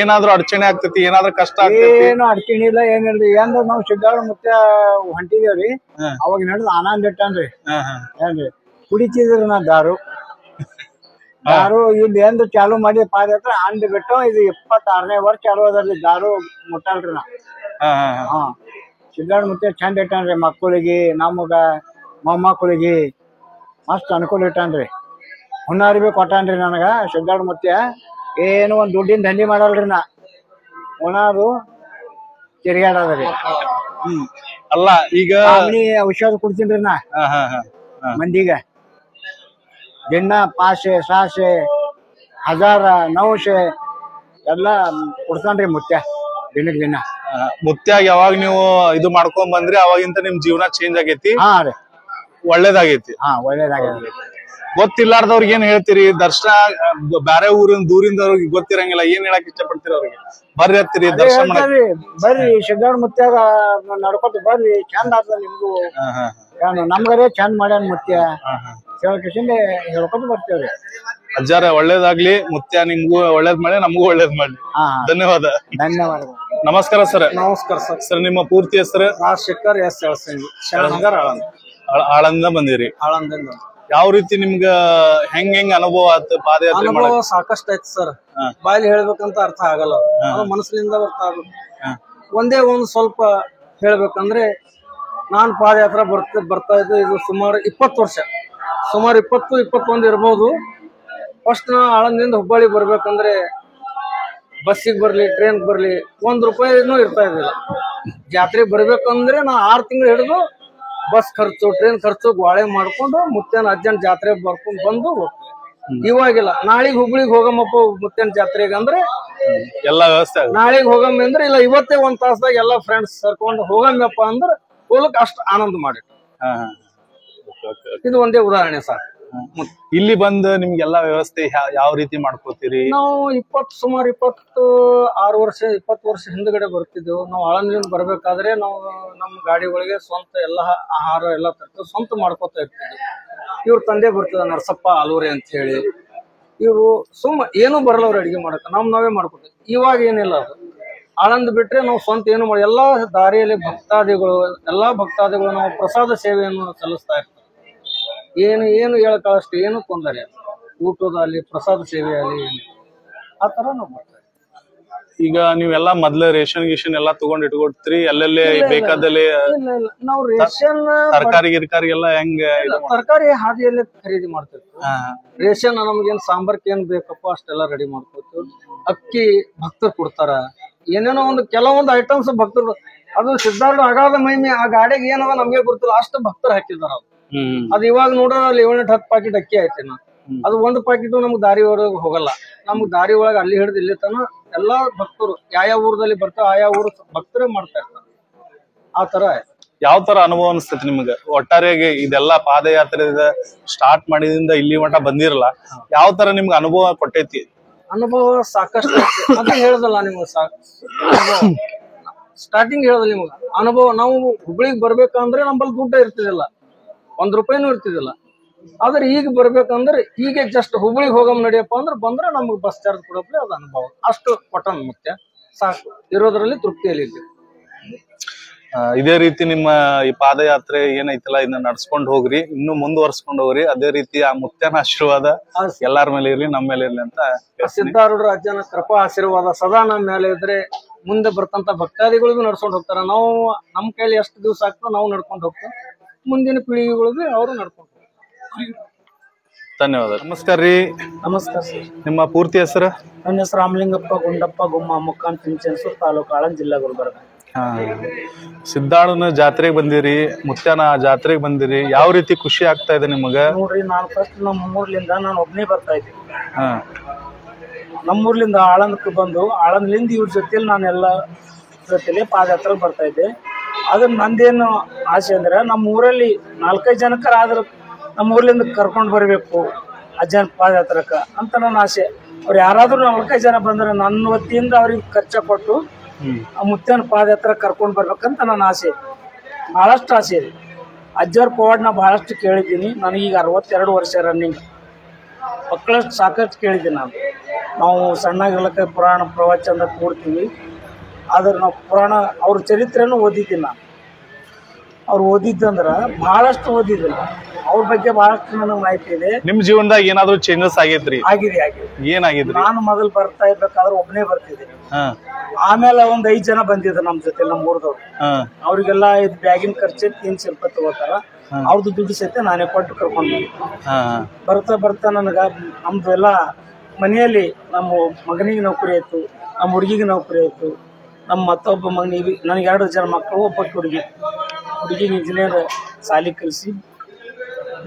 ಏನಾದ್ರೂ ಅಡಚಣೆ ಆಗ್ತೈತಿ, ಏನಾದ್ರೂ ಕಷ್ಟ ಆಗ್ತೈತಿ?
ಏನು ಅಡಚಣೆ ಇಲ್ಲ, ಏನಿಲ್ರಿ. ಏನ್ರ ನಾವ್ ಸಿದ್ದಾಳ ಮತ್ತೆ ಹೊಂಟಿದೇವ್ರಿ, ಅವಾಗ ನಡೆದ್ ಆನಂದ್ ಇಟ್ಟನ್ರಿ. ಏನ್ರಿ ಕುಡಿತಿದ್ರಿ ನಾ ದಾರು ಇಲ್ಲಿ ಎಂದು ಚಾಲು ಮಾಡಿ ಪಾದಯಾತ್ರೆ ಅಂದ್ ಬಿಟ್ಟು ಇದು 26ನೇ ವರ್ಷ ಚಾಲು ಅದರಿ. ದಾರು ಮುಟ್ಟಲ್ರಿ ನಾ. ಸಿದ್ದಾಳ ಮುತ್ತೆ ಚಂದ ಇಟ್ಟನ್ರಿ, ಮಕ್ಕಳಿಗೆ ನಮಗ ಮೊಮ್ಮಕ್ಕಳಿಗೆ ಮಸ್ತ್ ಅನುಕೂಲ ಇಟ್ಟನ್ರಿ. ಹುನ್ನಾರಿ ಬಿ ಕೊಟ್ಟಾನ್ರಿ ನನಗ ಸಿದ್ದಾಳ ಮುತ್ತೆ. ಏನು ಒಂದ್ ದುಡ್ಡಿನ ದಂಧಿ ಮಾಡಲ್ರಿ ನಾ, ಉಣಾದು ತಿರ್ಗಾಡದ್ರಿ.
ಅಲ್ಲ ಈಗ
ಔಷಧ ಕುಡ್ತೀನ್ರಿ ನಾ ಮಂದಿಗ. ದಿನ ಪಾಸೆ ಸಾಸೆ 1000 900 ಎಲ್ಲಾ ಕೊಡ್ತಾನ್ರಿ ಮುತ್ಯ ದಿನಕ್ ದಿನ.
ಮುತ್ಯಾಗ ಯಾವಾಗ ನೀವು ಇದು ಮಾಡ್ಕೊಂಡ್ ಬಂದ್ರಿ ಅವಾಗಿಂತ ನಿಮ್ ಜೀವನ ಚೇಂಜ್ ಆಗೈತಿ?
ಹಾ ರೀ,
ಒಳ್ಳೇದಾಗೈತಿ.
ಒಳ್ಳೇದಾಗ್ಯದ್ರಿ.
ಗೊತ್ತಿಲ್ಲಾರ್ದವ್ರಿಗೆ ಏನ್ ಹೇಳ್ತೀರಿ? ದರ್ಶನ ಬ್ಯಾರೆ ಊರಿನ ದೂರಿಂದವ್ರಿಗೆ ಗೊತ್ತಿರಂಗಿಲ್ಲ, ಏನ್ ಹೇಳಕ್ ಇಷ್ಟಪಡ್ತೀರಿ ಅವ್ರಿಗೆ? ಬರ್ರಿ ಹತ್ತಿರಿ ದರ್ಶನ
ಹೇಳ್ತಾರ್ರಿ, ಬರ್ರಿ ಸಿದ್ದಾಳ ಮುತ್ಯಾಗ ನಡ್ಕೊತ ಬರ್ರಿ, ಚಂದ ಆಗ್ತದ ನಿಮ್ಗೂ. ನಮ್ಗರೇ ಚಂದ ಮಾಡ್ಯಾನ ಮುತ್ಯ ಹೇಳ್ಕಿಸಿಂದ ಹೇಳ್ಕೊತ ಬರ್ತೇವ್ರಿ.
ಅಜ್ಜಾರ ಒಳ್ಳೇದಾಗ್ಲಿ, ಮುತ್ಯ ನಿಮ್ಗೂ ಒಳ್ಳೇದ್ ಮಾಡಿ, ನಮಗೂ ಒಳ್ಳೇದ್ ಮಾಡ್ಲಿ. ಧನ್ಯವಾದ.
ಧನ್ಯವಾದಗಳು.
ನಮಸ್ಕಾರ ಸರ್.
ನಮಸ್ಕಾರ ಸರ್.
ಸರ್ ನಿಮ್ಮ ಪೂರ್ತಿ ಹೆಸರು?
ರಾಜಶೇಖರ್ ಎಸ್ ಎಳಸಂಗಿ, ಶರಣನಗರ
ಆಳಂದ ಬಂದಿರಿ.
ಆಳಂದಿಂದ.
ಯಾವ ರೀತಿ ನಿಮ್ಗ ಹೆಂಗ್ ಅನುಭವ ಆಯ್ತು ಪಾದಯಾತ್ರೆ?
ಅನುಭವ ಸಾಕಷ್ಟು ಐತಿ ಸರ್, ಬಾಯಲ್ಲಿ ಹೇಳ್ಬೇಕಂತ ಅರ್ಥ ಆಗಲ್ಲ, ಮನಸ್ಸಿನಿಂದ ಅರ್ಥ ಆಗುತ್ತೆ. ಒಂದೇ ಒಂದ್ ಸ್ವಲ್ಪ ಹೇಳ್ಬೇಕಂದ್ರೆ, ನಾನ್ ಪಾದಯಾತ್ರೆ ಬರ್ತಾ ಇದ್ದು ಇದು ಸುಮಾರು 20 ವರ್ಷ, ಸುಮಾರು 20-21 ಇರ್ಬೋದು. ಫಸ್ಟ್ ನಾ ಆಳಂದಿಂದ ಹುಬ್ಬಳ್ಳಿ ಬರ್ಬೇಕಂದ್ರೆ ಬಸ್ಸಿಗೆ ಬರ್ಲಿ ಟ್ರೈನ್ ಬರ್ಲಿ ₹1 ಇರ್ತಾ ಇರ್ಲಿಲ್ಲ. ಜಾತ್ರೆಗೆ ಬರ್ಬೇಕಂದ್ರೆ ನಾ 6 ತಿಂಗಳು ಹಿಡಿದು ಬಸ್ ಖರ್ಚು ಟ್ರೈನ್ ಖರ್ಚು ಗೋಳೆ ಮಾಡ್ಕೊಂಡು ಮುತ್ತೇನ ಅಜ್ಜನ ಜಾತ್ರೆ ಬರ್ಕೊಂಡ್ ಬಂದು ಹೋಗ್ತೇವೆ. ಇವಾಗಿಲ್ಲ, ನಾಳಿಗ್ ಹುಬ್ಳಿಗ್ ಹೋಗಮ್ಮಪ್ಪ ಮುತ್ತೇನ ಜಾತ್ರೆಗೆ ಅಂದ್ರೆ
ಎಲ್ಲಾ ವ್ಯವಸ್ಥೆ,
ನಾಳಿಗ್ ಹೋಗಮ್ಮ ಅಂದ್ರೆ ಇಲ್ಲ ಇವತ್ತೇ 1 ತಾಸ್ದಾಗ ಎಲ್ಲಾ ಫ್ರೆಂಡ್ಸ್ ಸರ್ಕೊಂಡು ಹೋಗಮ್ಮಪ್ಪ ಅಂದ್ರೆ ಹೋಗಕ್ ಅಷ್ಟ್ ಆನಂದ ಮಾಡಿ. ಇದು ಒಂದೇ ಉದಾಹರಣೆ ಸರ್.
ಇಲ್ಲಿ ಬಂದು ನಿಮ್ಗೆಲ್ಲಾ ವ್ಯವಸ್ಥೆ ಯಾವ ರೀತಿ ಮಾಡ್ಕೋತೀರಿ?
ನಾವು ಸುಮಾರು 26 ವರ್ಷ 20 ವರ್ಷ ಹಿಂದ್ಗಡೆ ಬರ್ತಿದ್ದೆವು. ನಾವು ಆಳಂದ್ರಿಂದ ಬರ್ಬೇಕಾದ್ರೆ ನಾವು ನಮ್ಮ ಗಾಡಿಗಳಿಗೆ ಸ್ವಂತ ಎಲ್ಲ ಆಹಾರ ಎಲ್ಲ ತರ್ತೀವಿ, ಸ್ವಂತ ಮಾಡ್ಕೋತಾ ಇರ್ತಿದ್ವಿ. ಇವ್ರ ತಂದೆ ಬರ್ತಿದ ನರಸಪ್ಪ ಆಲೂರಿ ಅಂತ ಹೇಳಿ, ಇವ್ರು ಏನೂ ಬರಲ್ಲ ಅವ್ರು ಅಡಿಗೆ ಮಾಡಕ, ನಾವೇ ಮಾಡ್ಕೊತೀವಿ. ಇವಾಗ ಏನಿಲ್ಲ, ಅದು ಆಳಂದ್ ಬಿಟ್ರೆ ನಾವು ಸ್ವಂತ ಏನು ಮಾಡಿ ಎಲ್ಲಾ ದಾರಿಯಲ್ಲಿ ಎಲ್ಲಾ ಭಕ್ತಾದಿಗಳು ನಾವು ಪ್ರಸಾದ ಸೇವೆಯನ್ನು ಸಲ್ಲಿಸ್ತಾ ಇರ್ತೀವಿ. ಏನು ಹೇಳಕ್ಕಾಗಷ್ಟು ಏನು ತೊಂದರೆ, ಊಟದಲ್ಲಿ ಪ್ರಸಾದ ಸೇವೆ ಅಲ್ಲಿ ಆ ತರ ನಾವು ಮಾಡ್ತೇವೆ.
ಈಗ ನೀವೆಲ್ಲಾ ಮೊದ್ಲ ರೇಷನ್ ಗೀಷನ್ ಎಲ್ಲಾ ತಗೊಂಡ್ ಇಟ್ಕೊಡ್ತೀರಿ? ಅಲ್ಲೆಲ್ಲೇ ಬೇಕಾದಲ್ಲಿ
ನಾವು ರೇಷನ್
ತರಕಾರಿ ಗಿರ್ಕಾರಿ ಎಲ್ಲ ಹೆಂಗ?
ತರಕಾರಿ ಹಾದಿಯಲ್ಲೇ ಖರೀದಿ ಮಾಡ್ತಿರ್ತೀವಿ. ರೇಷನ್ ನಮ್ಗೇನ್ ಸಾಂಬಾರ್ಕ್ ಏನ್ ಬೇಕಪ್ಪ ಅಷ್ಟೆಲ್ಲ ರೆಡಿ ಮಾಡ್ಕೊತೀವಿ. ಅಕ್ಕಿ ಭಕ್ತರು ಕೊಡ್ತಾರ, ಏನೇನೋ ಕೆಲವೊಂದು ಐಟಮ್ಸ್ ಭಕ್ತರು, ಅದು ಸಿದ್ಧಾರ್ಥ ಅಗಾಧ ಮಹಿಮೆ. ಆ ಗಾಡಿಗೆ ಏನದ ನಮ್ಗೆ ಗೊತ್ತಿಲ್ಲ, ಅಷ್ಟು ಭಕ್ತರು ಹಾಕಿದಾರ. ಅದು ಇವಾಗ ನೋಡ್ರ ಅಲ್ಲಿ 7-10 ಪ್ಯಾಕೆಟ್ ಅಕ್ಕಿ ಐತಿ. ಅದು 1 ಪ್ಯಾಕೆಟ್ ನಮ್ಗ್ ದಾರಿ ಒಳಗೆ ಹೋಗಲ್ಲ. ನಮ್ಗ್ ದಾರಿ ಒಳಗೆ ಅಲ್ಲಿ ಹಿಡಿದು ಇಲ್ಲಿ ತನ ಎಲ್ಲಾ ಭಕ್ತರು ಯಾವ ಊರದಲ್ಲಿ ಬರ್ತಾವ ಆಯಾ ಊರು ಭಕ್ತರೇ ಮಾಡ್ತಾ ಇರ್ತಾರ. ಆ ತರ
ಯಾವ ತರ ಅನುಭವ ಅನಿಸ್ತೈತಿ ನಿಮ್ಗೆ ಒಟ್ಟಾರೆಯಾಗಿ? ಇದೆಲ್ಲಾ ಪಾದಯಾತ್ರೆ ಸ್ಟಾರ್ಟ್ ಮಾಡಿದಿಂದ ಇಲ್ಲಿ ಮಠ ಬಂದಿರಲ್ಲ, ಯಾವ ತರ ನಿಮ್ಗೆ ಅನುಭವ ಕೊಟ್ಟೈತಿ?
ಅನುಭವ ಸಾಕಷ್ಟು ಅಂತ ಹೇಳದಲ್ಲ ನಿಮ್ಗೆ. ಸ್ಟಾರ್ಟಿಂಗ್ ಹೇಳದಲ್ಲ ನಿಮ್ಗ ಅನುಭವ. ನಾವು ಹುಬ್ಳಿಗೆ ಬರ್ಬೇಕಂದ್ರೆ ನಮ್ಮಲ್ಲಿ ದುಡ್ಡು ಇರ್ತಿದಿಲ್ಲ, ₹1 ಇರ್ತಿದಿಲ್ಲ. ಆದ್ರೆ ಈಗ ಬರ್ಬೇಕಂದ್ರೆ ಈಗ ಜಸ್ಟ್ ಹುಬ್ಳಿಗೆ ಹೋಗಮ್ ನಡಿಯಪ್ಪ ಅಂದ್ರೆ ಬಂದ್ರೆ ನಮ್ಗೆ ಬಸ್ ಚಾರ್ಜ್ ಕೊಡಪ್ಲೆ ಅದು ಅನುಭವ. ಅಷ್ಟು ಕೊಟ್ಟನ್ ಮುತ್ಯ, ಸಾಕು, ಇರೋದ್ರಲ್ಲಿ ತೃಪ್ತಿಯಲ್ಲಿ.
ಇದೇ ರೀತಿ ನಿಮ್ಮ ಈ ಪಾದಯಾತ್ರೆ ಏನೈತಲ್ಲ ಇದನ್ನ ನಡ್ಸ್ಕೊಂಡ್ ಹೋಗ್ರಿ, ಇನ್ನು ಮುಂದುವರ್ಸ್ಕೊಂಡ್ ಹೋಗ್ರಿ. ಅದೇ ರೀತಿ ಆ ಮುತ್ಯನ ಆಶೀರ್ವಾದ ಎಲ್ಲಾರ ಮೇಲೆ ಇರ್ಲಿ, ನಮ್ಮ ಮೇಲೆ ಇರ್ಲಿ ಅಂತ.
ಸಿದ್ಧಾರೂಢರ ಅಜ್ಜನ ಕೃಪಾ ಆಶೀರ್ವಾದ ಸದಾ ನಮ್ಮ ಮೇಲೆ ಇದ್ರೆ ಮುಂದೆ ಬರ್ತಂತ ಭಕ್ತಾದಿಗಳಿಗೂ ನಡ್ಸ್ಕೊಂಡ್ ಹೋಗ್ತಾರ. ನಾವು ನಮ್ ಕೈಲಿ ಎಷ್ಟು ದಿವಸ ಆಗ್ತೋ ನಾವು ನಡ್ಕೊಂಡ್ ಹೋಗ್ತೇವೆ, ಮುಂದಿನ ಪೀಳಿಗೆಗಳಿಗೂ ಅವರು ನಡ್ಕೊಂಡು ಹೋಗ್ತಾರೆ.
ಧನ್ಯವಾದ. ನಮಸ್ಕಾರ ರೀ.
ನಮಸ್ಕಾರ ಸರ್.
ನಿಮ್ಮ ಪೂರ್ತಿ ಹೆಸರು?
ನನ್ನ ಹೆಸರು ರಾಮಲಿಂಗಪ್ಪ ಗುಂಡಪ್ಪ ಗುಮ್ಮ ಮುಕ್ಕಾನ್ ಪಿಂಚನ್ಸೂರ್, ತಾಲೂಕು ಆಳಂದ್, ಜಿಲ್ಲಾ ಗುಲ್ಬರ್ಗ.
ಸಿದ್ದಾಳನ ಜಾತ್ರೆಗೆ ಬಂದಿರಿ, ಮುತ್ಯಾನ ಜಾತ್ರೆಗೆ ಬಂದಿರಿ, ಯಾವ ರೀತಿ ಖುಷಿ ಆಗ್ತಾ ಇದೆ ನಿಮಗ?
ನೋಡ್ರಿ, ನಾನು ಫಸ್ಟ್ ನಮ್ಮೂರ್ಲಿಂದ ನಾನು ಒಬ್ನೇ ಬರ್ತಾ ಇದ್ದೆ. ನಮ್ಮೂರ್ಲಿಂದ ಆಳಂದಕ್ಕೆ ಬಂದು ಆಳಂದ್ಲಿಂದ ಇವ್ರ ಜೊತೆಲಿ ನಾನೆಲ್ಲ ಜೊತೆಲಿ ಪಾದಯಾತ್ರೆ ಬರ್ತಾ ಇದ್ದೆ. ಅದ್ರ ನಂದೇನು ಆಸೆ ಅಂದ್ರೆ, ನಮ್ಮ ಊರಲ್ಲಿ 4-5 ಜನಕ್ಕರ ಆದ್ರ ನಮ್ಮ ಊರ್ಲಿಂದ ಕರ್ಕೊಂಡ್ ಬರ್ಬೇಕು ಅಜ್ಜನ ಪಾದಯಾತ್ರಕ್ಕ ಅಂತ ನನ್ನ ಆಸೆ. ಅವ್ರು ಯಾರಾದ್ರೂ 4-5 ಜನ ಬಂದ್ರೆ ನನ್ನ ವತಿಯಿಂದ ಅವ್ರಿಗೆ ಖರ್ಚ ಕೊಟ್ಟು ಆ ಮುತ್ಯನ ಪಾದಯಾತ್ರೆ ಕರ್ಕೊಂಡ್ ಬರ್ಬೇಕಂತ ನನ್ನ ಆಸೆ, ಬಹಳಷ್ಟು ಆಸೆ ಇದೆ. ಅಜ್ಜರ ಪವಾಡ್ ನಾ ಬಹಳಷ್ಟು ಕೇಳಿದ್ದೀನಿ. ನನಗೀಗ 62 ವರ್ಷ ರನ್ನಿಂಗ್, ಮಕ್ಕಳಷ್ಟು ಸಾಕಷ್ಟು ಕೇಳಿದ್ದೀನಿ ನಾನು. ನಾವು ಸಣ್ಣಾಗಿರ್ಲಕ್ಕ ಪುರಾಣ ಪ್ರವಚನ ಕೂಡ್ತೀವಿ. ಆದ್ರೆ ನಾವು ಪುರಾಣ ಅವ್ರ ಚರಿತ್ರೆನೂ ಓದಿದ್ದೀನಿ ನಾನು. ಅವ್ರು ಓದಿದ್ದಂದ್ರೆ ಬಹಳಷ್ಟು ಓದಿದ್ದಿಲ್ಲ, ಅವ್ರ ಬಗ್ಗೆ ಬಹಳಷ್ಟು ನನಗೆ ಮಾಹಿತಿ ಇದೆ.
ನಿಮ್ ಜೀವನದಾಗ ಏನಾದ್ರು ಚೇಂಜಸ್ ಆಗೈತ್ರಿ?
ಆಗಿದೆ.
ಏನಾಗಿದ್ರಿ?
ನಾನು ಮೊದಲು ಬರ್ತಾ ಇರ್ಬೇಕಾದ್ರೆ ಒಬ್ಬನೇ ಬರ್ತಿದ್ದೆ. ಆಮೇಲೆ ಒಂದ್ 5 ಜನ ಬಂದಿದ್ರು ನಮ್ ಜೊತೆ, ನಮ್ಮ ಊರ್ದವ್ರು. ಅವ್ರಿಗೆಲ್ಲ ಇದು ಬ್ಯಾಗಿನ ಖರ್ಚು 300 ರೂಪಾಯಿ ತಗೋತಾರ. ಅವ್ರದ್ದು ದುಡ್ಡು ಸಹಿತ ನಾನೇ ಕೊಟ್ಟು ಕರ್ಕೊಂಡು ಬರ್ತಾ ನನಗ ನಮ್ದು ಎಲ್ಲ ಮನೆಯಲ್ಲಿ ನಮ್ಮ ಮಗನಿಗೆ ನೌಕರಿ ಆಯ್ತು, ನಮ್ಮ ಹುಡುಗಿಗೆ ನೌಕರಿ ಆಯ್ತು. ನಮ್ಮ ಮತ್ತೊಬ್ಬ ಮಗನಿಗೆ, ನನಗೆ 2 ಜನ ಮಕ್ಕಳು, ಒಬ್ಬ ಹುಡುಗಿಗೆ ಇಂಜಿನಿಯರ್ ಸಾಲಿ ಕಲಿಸಿ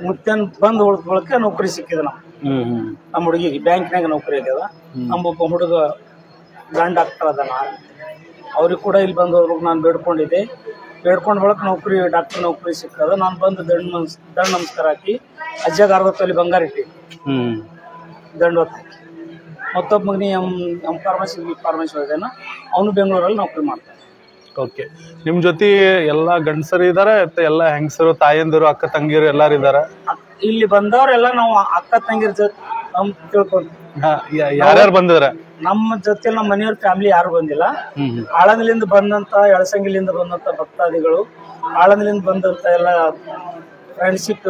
ಮುತ್ತನ್ ಬಂದು ಉಳ್ಕೊಳಕ್ಕೆ ನೌಕರಿ ಸಿಕ್ಕಿದ. ನಮ್ಮ ಹುಡುಗಿಗೆ ಬ್ಯಾಂಕ್ನಾಗ ನೌಕರಿ ಆಗ್ಯದ. ನಮ್ಮೊಬ್ಬ ಹುಡುಗ ಗಂಡ ಡಾಕ್ಟರ್ ಅದಾನ. ಅವ್ರಿಗೆ ಕೂಡ ಇಲ್ಲಿ ಬಂದು ಹೋಗ್ಬೇಕು ನಾನು ಬೇಡ್ಕೊಂಡಿದ್ದೆ. ಬೇಡ್ಕೊಂಡ್ ಬಳಕ ನೌಕರಿ, ಡಾಕ್ಟರ್ ನೌಕರಿ ಸಿಕ್ಕದ. ನಾನು ಬಂದು ದಂಡ ನಮಸ್ಕಾರ ಹಾಕಿ ಅಜ್ಜಾಗ 60 ತೊಲಿ ಬಂಗಾರ ಇಟ್ಟಿ ದಂಡ ಹೊತ್ತು. ಮತ್ತೊಬ್ಬ ಮಗನಿ ಎಂ ಫಾರ್ಮಸಿ ಹೋಗ್ಯಾನ, ಅವನು ಬೆಂಗಳೂರಲ್ಲಿ ನೌಕರಿ ಮಾಡ್ತಾನೆ.
ಓಕೆ, ನಿಮ್ ಜೊತೆ ಎಲ್ಲಾ ಗಂಡಸರು ಇದಾರ, ಎಲ್ಲಾ ಹೆಂಗಸರು, ತಾಯಂದಿರು, ಅಕ್ಕ ತಂಗಿರು ಎಲ್ಲಾರು ಇದಾರ?
ಇಲ್ಲಿ ಬಂದವ್ರೆಲ್ಲ ನಾವು ಅಕ್ಕ ತಂಗಿರ ಜೊತೆ ನಮ್ ತಿಳ್ಕೊಂಡು.
ಯಾರ್ಯಾರು ಬಂದಿದ್ರ
ನಮ್ಮ ಜೊತೆ? ನಮ್ಮ ಮನೆಯವ್ರ ಫ್ಯಾಮಿಲಿ ಯಾರು ಬಂದಿಲ್ಲ. ಆಳಂದಲಿಂದ ಬಂದಂತ, ಎಳಸಂಗಿಲಿಂದ ಬಂದಂತ ಭಕ್ತಾದಿಗಳು, ಆಳಂದಲಿಂದ ಬಂದಂತ ಎಲ್ಲ ಫ್ರೆಂಡ್ಶಿಪ್,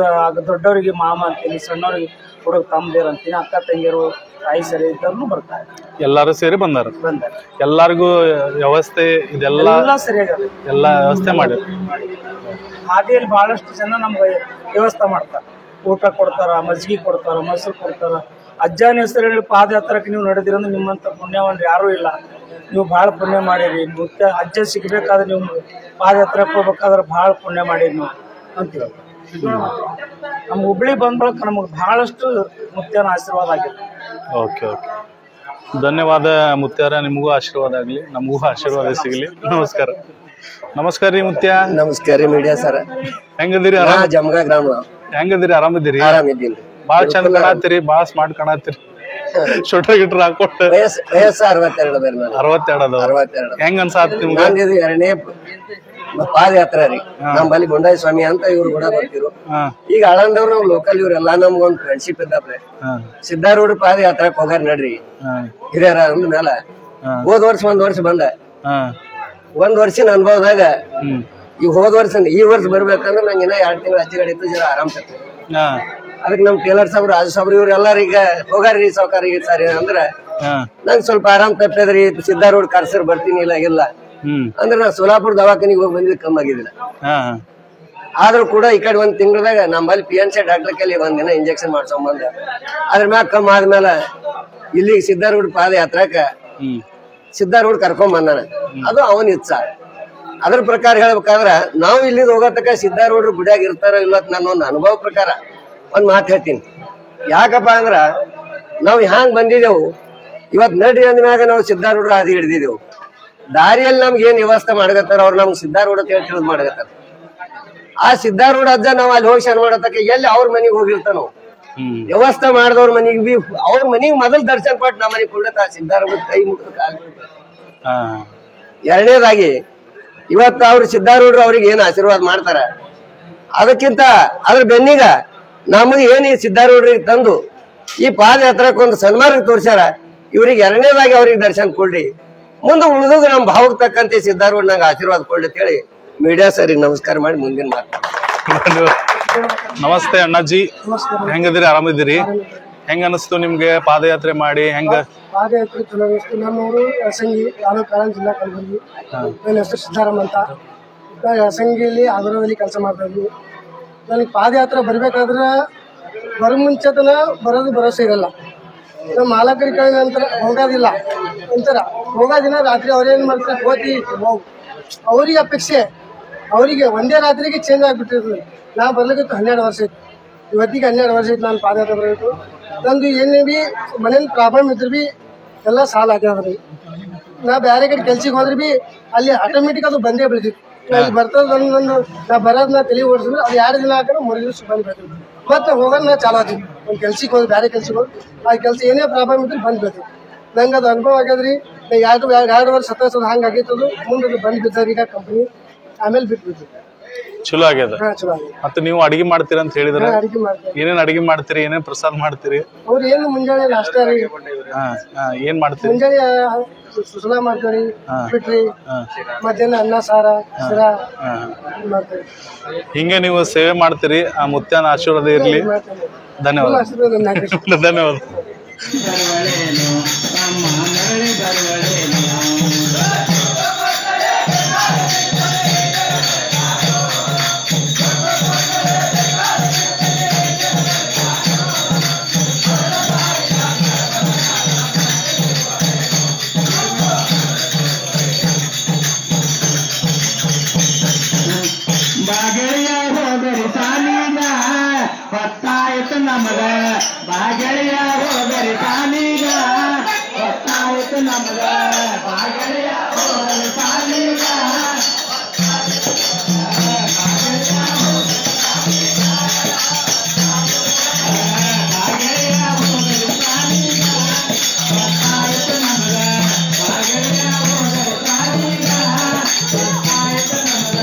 ದೊಡ್ಡವರಿಗೆ ಮಾಮ ಅಂತೀನಿ, ಸಣ್ಣವ್ರಿಗೆ ಹುಡುಗ ತಮ್ಮದೇರ್ ಅಂತೀನಿ, ಅಕ್ಕ ತಂಗಿಯರು ತಾಯಿ ಸರಿ ಇದ್ದವ್ರು ಬರ್ತಾರೆ.
ಎಲ್ಲಾರು ಸೇರಿ ಬಂದಾರ. ಎಲ್ಲಾರ್ಗು ವ್ಯವಸ್ಥೆ ಇದೆಲ್ಲ
ಸರಿಯಾಗಿ
ಎಲ್ಲಾ ವ್ಯವಸ್ಥೆ ಮಾಡಿ
ಹಾದಿಯಲ್ಲಿ ಬಹಳಷ್ಟು ಜನ ನಮ್ಗೆ ವ್ಯವಸ್ಥೆ ಮಾಡ್ತಾರೆ. ಊಟ ಕೊಡ್ತಾರ, ಮಜ್ಜಿಗೆ ಕೊಡ್ತಾರ, ಮೊಸರು ಕೊಡ್ತಾರ. ಅಜ್ಜನ ಹೆಸರು ಹೇಳಿ ಪಾದಯಾತ್ರಕ್ಕೆ ನೀವು ನಡೆದಿರಂದ್ರೆ ನಿಮ್ಮಂತ ಪುಣ್ಯವಂದ್ರೆ ಯಾರೂ ಇಲ್ಲ. ನೀವು ಬಹಳ ಪುಣ್ಯ ಮಾಡಿರಿ. ಮುತ್ತ ಅಜ್ಜ ಸಿಗ್ಬೇಕಾದ್ರೆ ನೀವು ಪಾದಯಾತ್ರಕ್ಕೆ ಹೋಗ್ಬೇಕಾದ್ರೆ ಬಹಳ ಪುಣ್ಯ ಮಾಡಿರಿ ನೀವು ಅಂತೀವಿ. ನಮ್ ಹುಬ್ಳಿ ಬಂದ್ಬಳಕ ನಮಗ್ ಬಹಳಷ್ಟು ಮುತ್ಯನ ಆಶೀರ್ವಾದ ಆಗಿದೆ.
ಓಕೆ ಓಕೆ, ಧನ್ಯವಾದ ಮುತ್ಯಾರ. ನಿಮಗೂ ಆಶೀರ್ವಾದ ಆಗ್ಲಿ, ನಮಗೂ ಆಶೀರ್ವಾದ ಸಿಗ್ಲಿ. ನಮಸ್ಕಾರ. ನಮಸ್ಕಾರ ರೀ ಮುತ್ಯ.
ನಮಸ್ಕಾರ ರೀ ಮೀಡಿಯಾ ಸರ್.
ಹೆಂಗದಿರಿ?
ಜಮಗಾ ಗ್ರಾಮ.
ಹೆಂಗದಿರಿ? ಆರಾಮಿದ್ದೀರಿ?
ಆರಾಮಿದ್ದೀನಿ.
ಬಾಳ ಚಂದ ಕಾಣತ್ತೀರಿ, ಬಾಳ ಸ್ಮಾರ್ಟ್ ಕಾಣತ್ತೀರಿ. ಶೊಟ್ರ ಗಿಟ್ರ ಹಾಕೊಟ್ಟು.
ವಯಸ್ಸು 62
62. ಹೆಂಗ ಅನ್ಸಾತ್ ನಿಮ್ಗೆ?
2ನೇ ಪಾದಯಾತ್ರೆ ರೀ. ನಮ್ಮಲ್ಲಿ ಗುಂಡಾಯಿ ಸ್ವಾಮಿ ಅಂತ ಇವ್ರು ಕೂಡ ಬರ್ತಿರು. ಈಗ ಆಳಂದವ್ರು ನಾವು ಲೋಕಲ್ ಇವ್ರೆಲ್ಲಾ ನಮ್ಗೊಂದ್ ಫ್ರೆಂಡ್ಶಿಪ್ ಇದ್ದಾವ್ರೆ. ಸಿದ್ದಾರೂಢ ಪಾದಯಾತ್ರಕ್ ಹೋಗಾರ ನಡ್ರಿ ಹಿರಿಯರ ಅಂದ್ಮೇಲೆ ಹೋದ್ ವರ್ಷ ಒಂದ್ ವರ್ಷ ಬಂದ. 1 ವರ್ಷದ ಅನುಭವದಾಗ ಈ ಹೋದ್ ವರ್ಷ ಈ ವರ್ಷ ಬರ್ಬೇಕಂದ್ರೆ ನಂಗೆ ಇನ್ನ 2 ತಿಂಗಳು ಅಜ್ಜಿಗಡೆ ಇತ್ತು, ಜರ ಆರಾಮ್ ತಪ್ಪಿ. ಅದಕ್ಕೆ ನಮ್ ಟೇಲರ್ ಸಾಬ್ರು, ರಾಜು ಸಾಬ್ರು ಇವ್ರು ಎಲ್ಲಾರು ಈಗ ಹೋಗಾರಿ ಸಾವ್ಕಾರಿಗೆ ಸರಿ ಅಂದ್ರ ನಂಗೆ ಸ್ವಲ್ಪ ಆರಾಮ್ ತಪ್ಪದ್ರಿ. ಸಿದ್ದಾರೂಢ ಕರ್ಸರ್ ಬರ್ತೀನಿ, ಇಲ್ಲ ಅಂದ್ರೆ ನಾ ಸೋಲಾಪುರ ದವಾಖಾನಿಗೆ ಹೋಗಿ ಬಂದಿದ್ದು ಕಮ್ಮಿ ಆಗಿದ್ದಿಲ್ಲ. ಆದ್ರೂ ಕೂಡ ಈ ಕಡೆ 1 ತಿಂಗಳದಾಗ ನಮ್ಮಲ್ಲಿ PNC ಡಾಕ್ಟರ್ ಕಲ್ಲಿ 1 ದಿನ ಇಂಜೆಕ್ಷನ್ ಮಾಡ್ಸಕೊಂಡ್ ಬಂದ. ಅದ್ರ ಮ್ಯಾಗ ಕಮ್ಮಿ ಆದ್ಮೇಲೆ ಇಲ್ಲಿ ಸಿದ್ದಾರೂಢ ಪಾದಯಾತ್ರಕ ಸಿದ್ದಾರೂಢ ಕರ್ಕೊಂಡ್ ಬಂದಾನ. ಅದು ಅವನ್ ಇಚ್ಛ. ಅದ್ರ ಪ್ರಕಾರ ಹೇಳ್ಬೇಕಾದ್ರ ನಾವು ಇಲ್ಲಿ ಹೋಗತಕ್ಕ ಸಿದ್ದಾರೂಢರು ಗುಡಿಯಾಗ ಇರ್ತಾರ ಇಲ್ಲ ನನ್ನ ಒಂದು ಅನುಭವ ಪ್ರಕಾರ ಒಂದ್ ಮಾತು ಹೇಳ್ತೀನಿ. ಯಾಕಪ್ಪ ಅಂದ್ರ ನಾವು ಹ್ಯಾಂಗ್ ಬಂದಿದ್ದೆವು, ಇವತ್ ನಡ್ರಿ ಅಂದ್ಮ್ಯಾಗ ನಾವು ಸಿದ್ದಾರೂಢರ ಹಾದಿ ಹಿಡಿದಿದ್ದೆವು. ದಾರಿಯಲ್ಲಿ ನಮ್ಗೆ ಏನ್ ವ್ಯವಸ್ಥೆ ಮಾಡಕತ್ತಾರ ಅವ್ರು ನಮ್ಗೆ ಸಿದ್ದಾರೂಢ ತಿಳಿದ್ ಮಾಡಕತ್ತಾರ. ಆ ಸಿದ್ದಾರೂಢ ಅಜ್ಜ ನಾವ್ ಅಲ್ಲಿ ಹೋಗಿ ಶರಣ ಮಾಡತಕ್ಕ ಎಲ್ಲಿ ಅವ್ರ ಮನೆಗೆ ಹೋಗಿರ್ತಾನೋ ವ್ಯವಸ್ಥೆ ಮಾಡಿದವ್ರ ಮನೆಗೆ ಬಿ ಅವ್ರ ಮನೆಗೆ ಮೊದಲ್ ದರ್ಶನ ಕೊಟ್ಟು ನಮ್ಮ ಮನೆಗೆ ಕೊಡ್ಲತ್ತ ಸಿದ್ದಾರೂಢ ಕೈ ಮುಗಿದ ಕಾಲ. ಎರಡನೇದಾಗಿ ಇವತ್ತು ಅವ್ರು ಸಿದ್ದಾರೂಢರು ಅವ್ರಿಗೆ ಏನ್ ಆಶೀರ್ವಾದ ಮಾಡ್ತಾರ, ಅದಕ್ಕಿಂತ ಅದ್ರ ಬೆನ್ನಿಗ ನಮಗೆ ಏನ್ ಈ ಸಿದ್ದಾರೂಢರಿಗೆ ತಂದು ಈ ಪಾದಯಾತ್ರಕ್ಕೆ ಒಂದು ಸನ್ಮಾನ ತೋರ್ಸ್ಯಾರ. ಇವ್ರಿಗೆ ಎರಡನೇದಾಗಿ ಅವ್ರಿಗೆ ದರ್ಶನ ಕೊಡ್ಲಿ, ಮುಂದೆ ಉಳಿದ ನಮ್ ಭಾವಕ್ ತಕ್ಕಂತೆ ಸಿದ್ದಾರೂಢ ನಂಗೆ ಆಶೀರ್ವಾದ ಕೊಡ್ಲಿ ಅಂತ ಹೇಳಿ ಮೀಡಿಯಾ ಸರಿಗೆ ನಮಸ್ಕಾರ ಮಾಡಿ ಮುಂದಿನ ಮಾತು.
ನಮಸ್ತೆ ಅಣ್ಣಾಜಿ, ಹೆಂಗದಿರಿ? ಆರಾಮಿದ್ದೀರಿ? ಹೆಂಗ ಅನಿಸ್ತು ನಿಮ್ಗೆ ಪಾದಯಾತ್ರೆ ಮಾಡಿ? ಹೆಂಗ
ಪಾದಯಾತ್ರೆ ಚಲೋ ಅನಿಸ್ತು. ನಮ್ಮೂರು ಯಸಂಗಿ, ತಾಲೂಕು ಕಾಳಂಜ ಜಿಲ್ಲಾ ಕಲಬುರಗಿ. ನನ್ನ ಹೆಸರು ಸಿದ್ದಾರಾಮ್ ಅಂತ. ಯಸಂಗಿಯಲ್ಲಿ ಆಗರದಲ್ಲಿ ಕೆಲಸ ಮಾಡ್ತಾ ಇದ್ವಿ. ನನಗೆ ಪಾದಯಾತ್ರೆ ಬರ್ಬೇಕಾದ್ರೆ ಬರೋ ಮುಂಚೆತನ ಬರೋದು ಭರೋಸೆ ಇರಲ್ಲ. ನಮ್ಮ ಮಾಲಕರ ಕಡೆ ನಂತರ ಹೋಗೋದಿಲ್ಲ ಅಂತಾರ. ಹೋಗೋದಿನ ರಾತ್ರಿ ಅವ್ರೇನ್ ಮಾಡ್ತಾರೆ, ಹೋಗಿ ಹೋಗು ಅವ್ರಿಗೆ ಅಪೇಕ್ಷೆ, ಅವರಿಗೆ ಒಂದೇ ರಾತ್ರಿಗೆ ಚೇಂಜ್ ಆಗ್ಬಿಟ್ಟಿರ್ತದೆ. ನಾ ಬರ್ಲಿಕ್ಕೆ 12 ವರ್ಷ ಇತ್ತು, ಇವತ್ತಿಗೆ 12 ವರ್ಷ ಇತ್ತು ನಾನು ಪಾದಯಾತ್ರೆ ಬರಬೇಕು. ನಂದು ಏನೇ ಬಿ ಮನೇಲಿ ಪ್ರಾಬ್ಲಮ್ ಇದ್ರು ಬಿ ಎಲ್ಲ ಸಾಲ ಆಗ್ಯಾದ್ರಿ. ನಾ ಬೇರೆ ಕಡೆ ಕೆಲ್ಸಕ್ಕೆ ಹೋದ್ರೆ ಬಿ ಅಲ್ಲಿ ಆಟೋಮೆಟಿಕ್ ಅದು ಬಂದೇ ಬೀಳ್ತಿತ್ತು. ಬರ್ತದ ನಾ ಬರೋದ್ ನಾ ತಲೆ ಓಡಿಸಿದ್ರೆ ಅದು 2 ದಿನ ಹಾಕಿದ್ರೆ 3 ದಿವಸ ಬಂದ್ ಬೀಳ್ತಿತ್ತು. ಮತ್ತೆ ಹೋಗೋದ್ ನಾ ಚಾಲು ಆಗ್ತಿದ್ವಿ. ಒಂದು ಕೆಲ್ಸಕ್ಕೆ ಹೋದ್ರೆ ಬೇರೆ ಕೆಲ್ಸಕ್ಕೆ ಹೋಗಿ ಆ ಕೆಲಸ ಏನೇ ಪ್ರಾಬ್ಲಮ್ ಇದ್ರೆ ಬಂದ್ ಬೀಳ್ತಿತ್ತು. ನಂಗೆ ಅದು ಅನುಭವ ಆಗ್ಯದ್ರಿ. 2 ವರ್ಷ 17 ಹಂಗೆ ಆಗಿತ್ತದು. ಮುಂದೆ ಬಂದ್ ಬಿದ್ದರಿ ಈಗ ಕಂಪ್ನಿ. ಆಮೇಲೆ ಬಿಟ್ಬಿಟ್ಟು
ಚಲೋ ಆಗ್ಯದ.
ಚಲೋ ಆಗಿದೆ.
ಮತ್ತೆ ನೀವು ಅಡಿಗೆ ಮಾಡ್ತೀರಾ ಅಂತ ಹೇಳಿದ್ರೆ
ಅಡಿಗೆ ಮಾಡ್ತೇವೆ.
ಏನೇನ್ ಅಡಿಗೆ ಮಾಡ್ತೀರಿ, ಏನೇನ್ ಪ್ರಸಾದ ಮಾಡ್ತೀರಿ?
ಅವ್ರು ಏನು ಮುಂಜಾನೆ ನಾಷ್ಟ ರೀ,
ಏನ್ ಮಾಡ್ತೀರಿ?
ಮುಂಜಾನೆ ಸುಸಲ ಮಾಡ್ತೀವಿ, ಬಿಟ್ರಿ ಮಧ್ಯಾಹ್ನ ಅನ್ನ ಸಾರ ಶಿರಾ ಮಾಡ್ತೇವೆ.
ಹಿಂಗೆ ನೀವು ಸೇವೆ ಮಾಡ್ತೀರಿ. ಆ ಮುತ್ಯಾನ ಆಶೀರ್ವಾದ ಇರ್ಲಿ. ಧನ್ಯವಾದ. ಧನ್ಯವಾದ.
ಬಾಗೆಳೆಯ ಹೋಗರಿ ಸಾಲಿಗ ಹೊತ್ತಾಯ್ತು ನಮಗ, ಬಾಗೆಳೆಯ ಹೋಗರಿ ಸಾಲಿಗ ಹೊತ್ತಾಯ್ತು ನಮಗ, ಬಾಗೆಳೆಯ ಹೋಗರಿ ಸಾಲಿಗ ಬಾಗೆಳೆಯ ಹೋಗರಿ ಸಾಲಿಗ ಹೊತ್ತಾಯ್ತು ನಮಗ, ಬಾಗೆಳೆಯ ಹೋಗರಿ ಸಾಲಿಗ ಹೊತ್ತಾಯ್ತು ನಮಗ.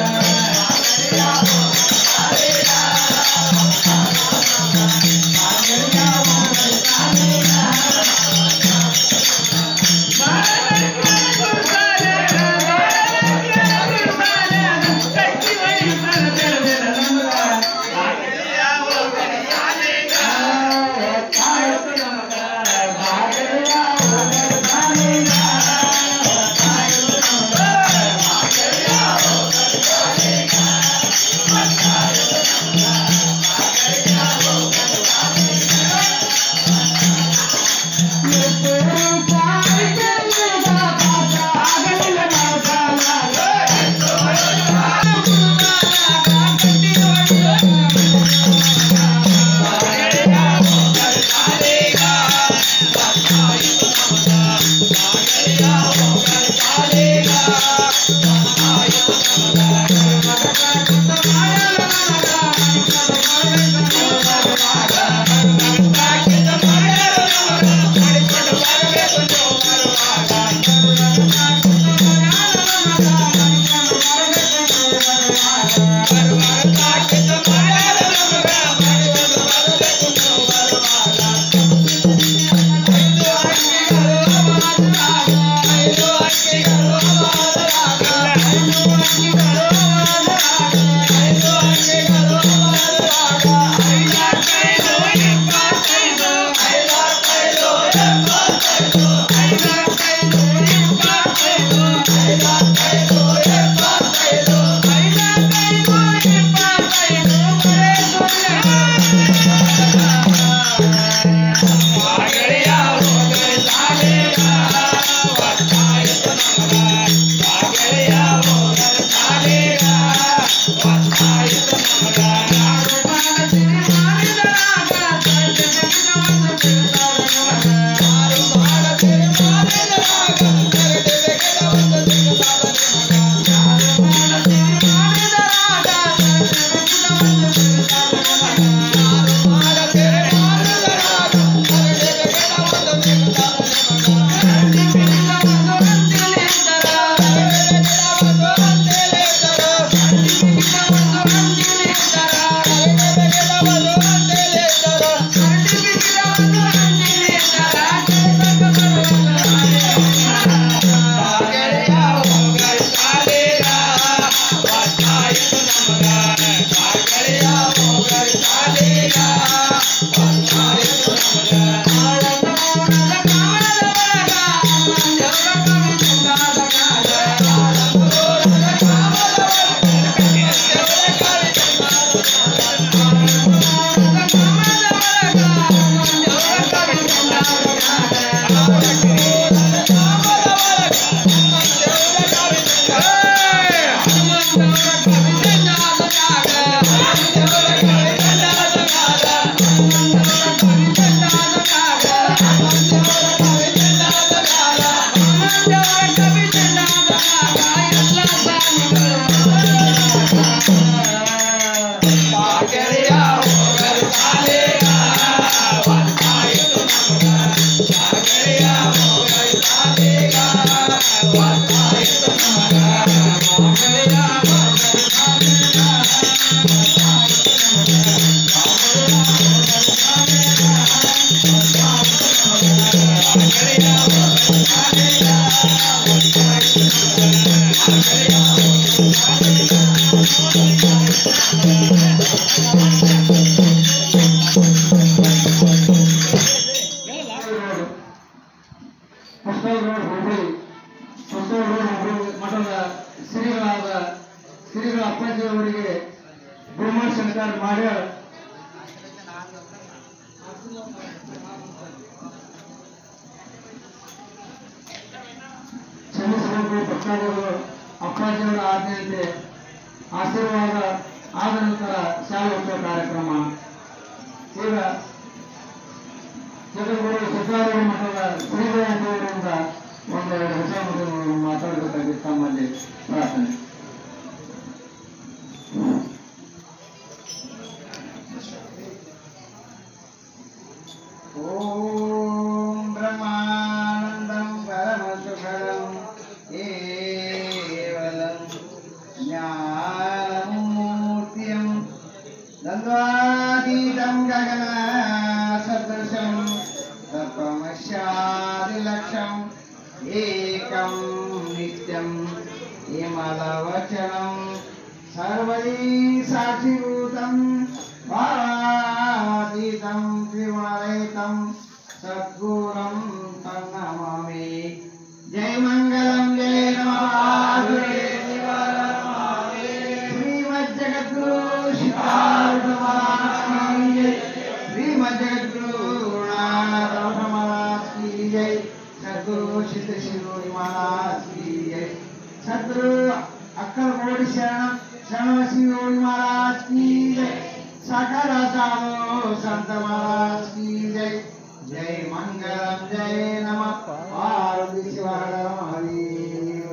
Hello.
ಮಠದ ಶ್ರೀಗಳಾದ ಶ್ರೀಗಳ ಅಪ್ಪಾಜಿಯವರಿಗೆ ಭೀಮಾಶಂಕರ್ ಮಾಡ್ಯಾಳ ಕ್ಷಮಿಸಬೇಕು ಭಕ್ತಾದಿಗಳು. ಅಪ್ಪಾಜಿಯವರ ಆಜ್ಞೆಯಂತೆ ಆಶೀರ್ವಾದ ಆದ ನಂತರ ಶಾಲೋತ್ಸವ ಕಾರ್ಯಕ್ರಮ. ಈಗ ಜಗದ್ಗುರು ಸಿದ್ದಾರೂಢ ಮಠದ ಶ್ರೀಗಳವರಿಂದ ಒಂದೆರಡು ವಿಷಯವನ್ನು ಮಾತಾಡಬೇಕಾಗಿ ತಮ್ಮಲ್ಲಿ ಪ್ರಾರ್ಥನೆ.
ಓಂ ಬ್ರಹ್ಮಾನಂದಂ ಪರಮಸುಖದಂ ಕೇವಲಂ ಜ್ಞಾನಮೂರ್ತಿಯಂ ದ್ವಂದ್ವಾತೀತಂ ಗಗನ ಸದೃಶಂ ಸರ್ವಮಸ್ಯಾದಿಲಕ್ಷಂ ಏಕಂ ನಿತ್ಯಂ ವಿಮಲವಚನಂ ಸರ್ವೈ ಸಾಕ್ಷಿಭೂತಂ ಭಾವಾತೀತಂ ತ್ರಿಗುಣರಹಿತಂ ಸದ್ಗುರುಂ ತನ್ನಮಾಮಿ. ಜೈ ಮಂಗಲಂ ಜೈ ನಮಃ ಶ್ರೀಮಜ್ಜಗದ್ಗುರು ಸಿದ್ಧಾರೂಢ ಮಹಾರಾಜ್ ಕಿ ಜೈ. ಶ್ರೀಮಜ್ಜಗದ್ಗುರು ಗುರುನಾಥ ಮಹಾರಾಜ್ ಕಿ ಜೈ. ಸದ್ಗುರು ಸಿದ್ಧ ಶಿರೋಡಿ ಮಹಾರಾಜ್ ಕಿ ಜೈ. सदगुरु अक्कलकोटि शरण शिरोडी महाराज की जय. सकल साधु संत महाराज की जय. जय मंगलम जय नमः पार्वती शिवाय महादेव.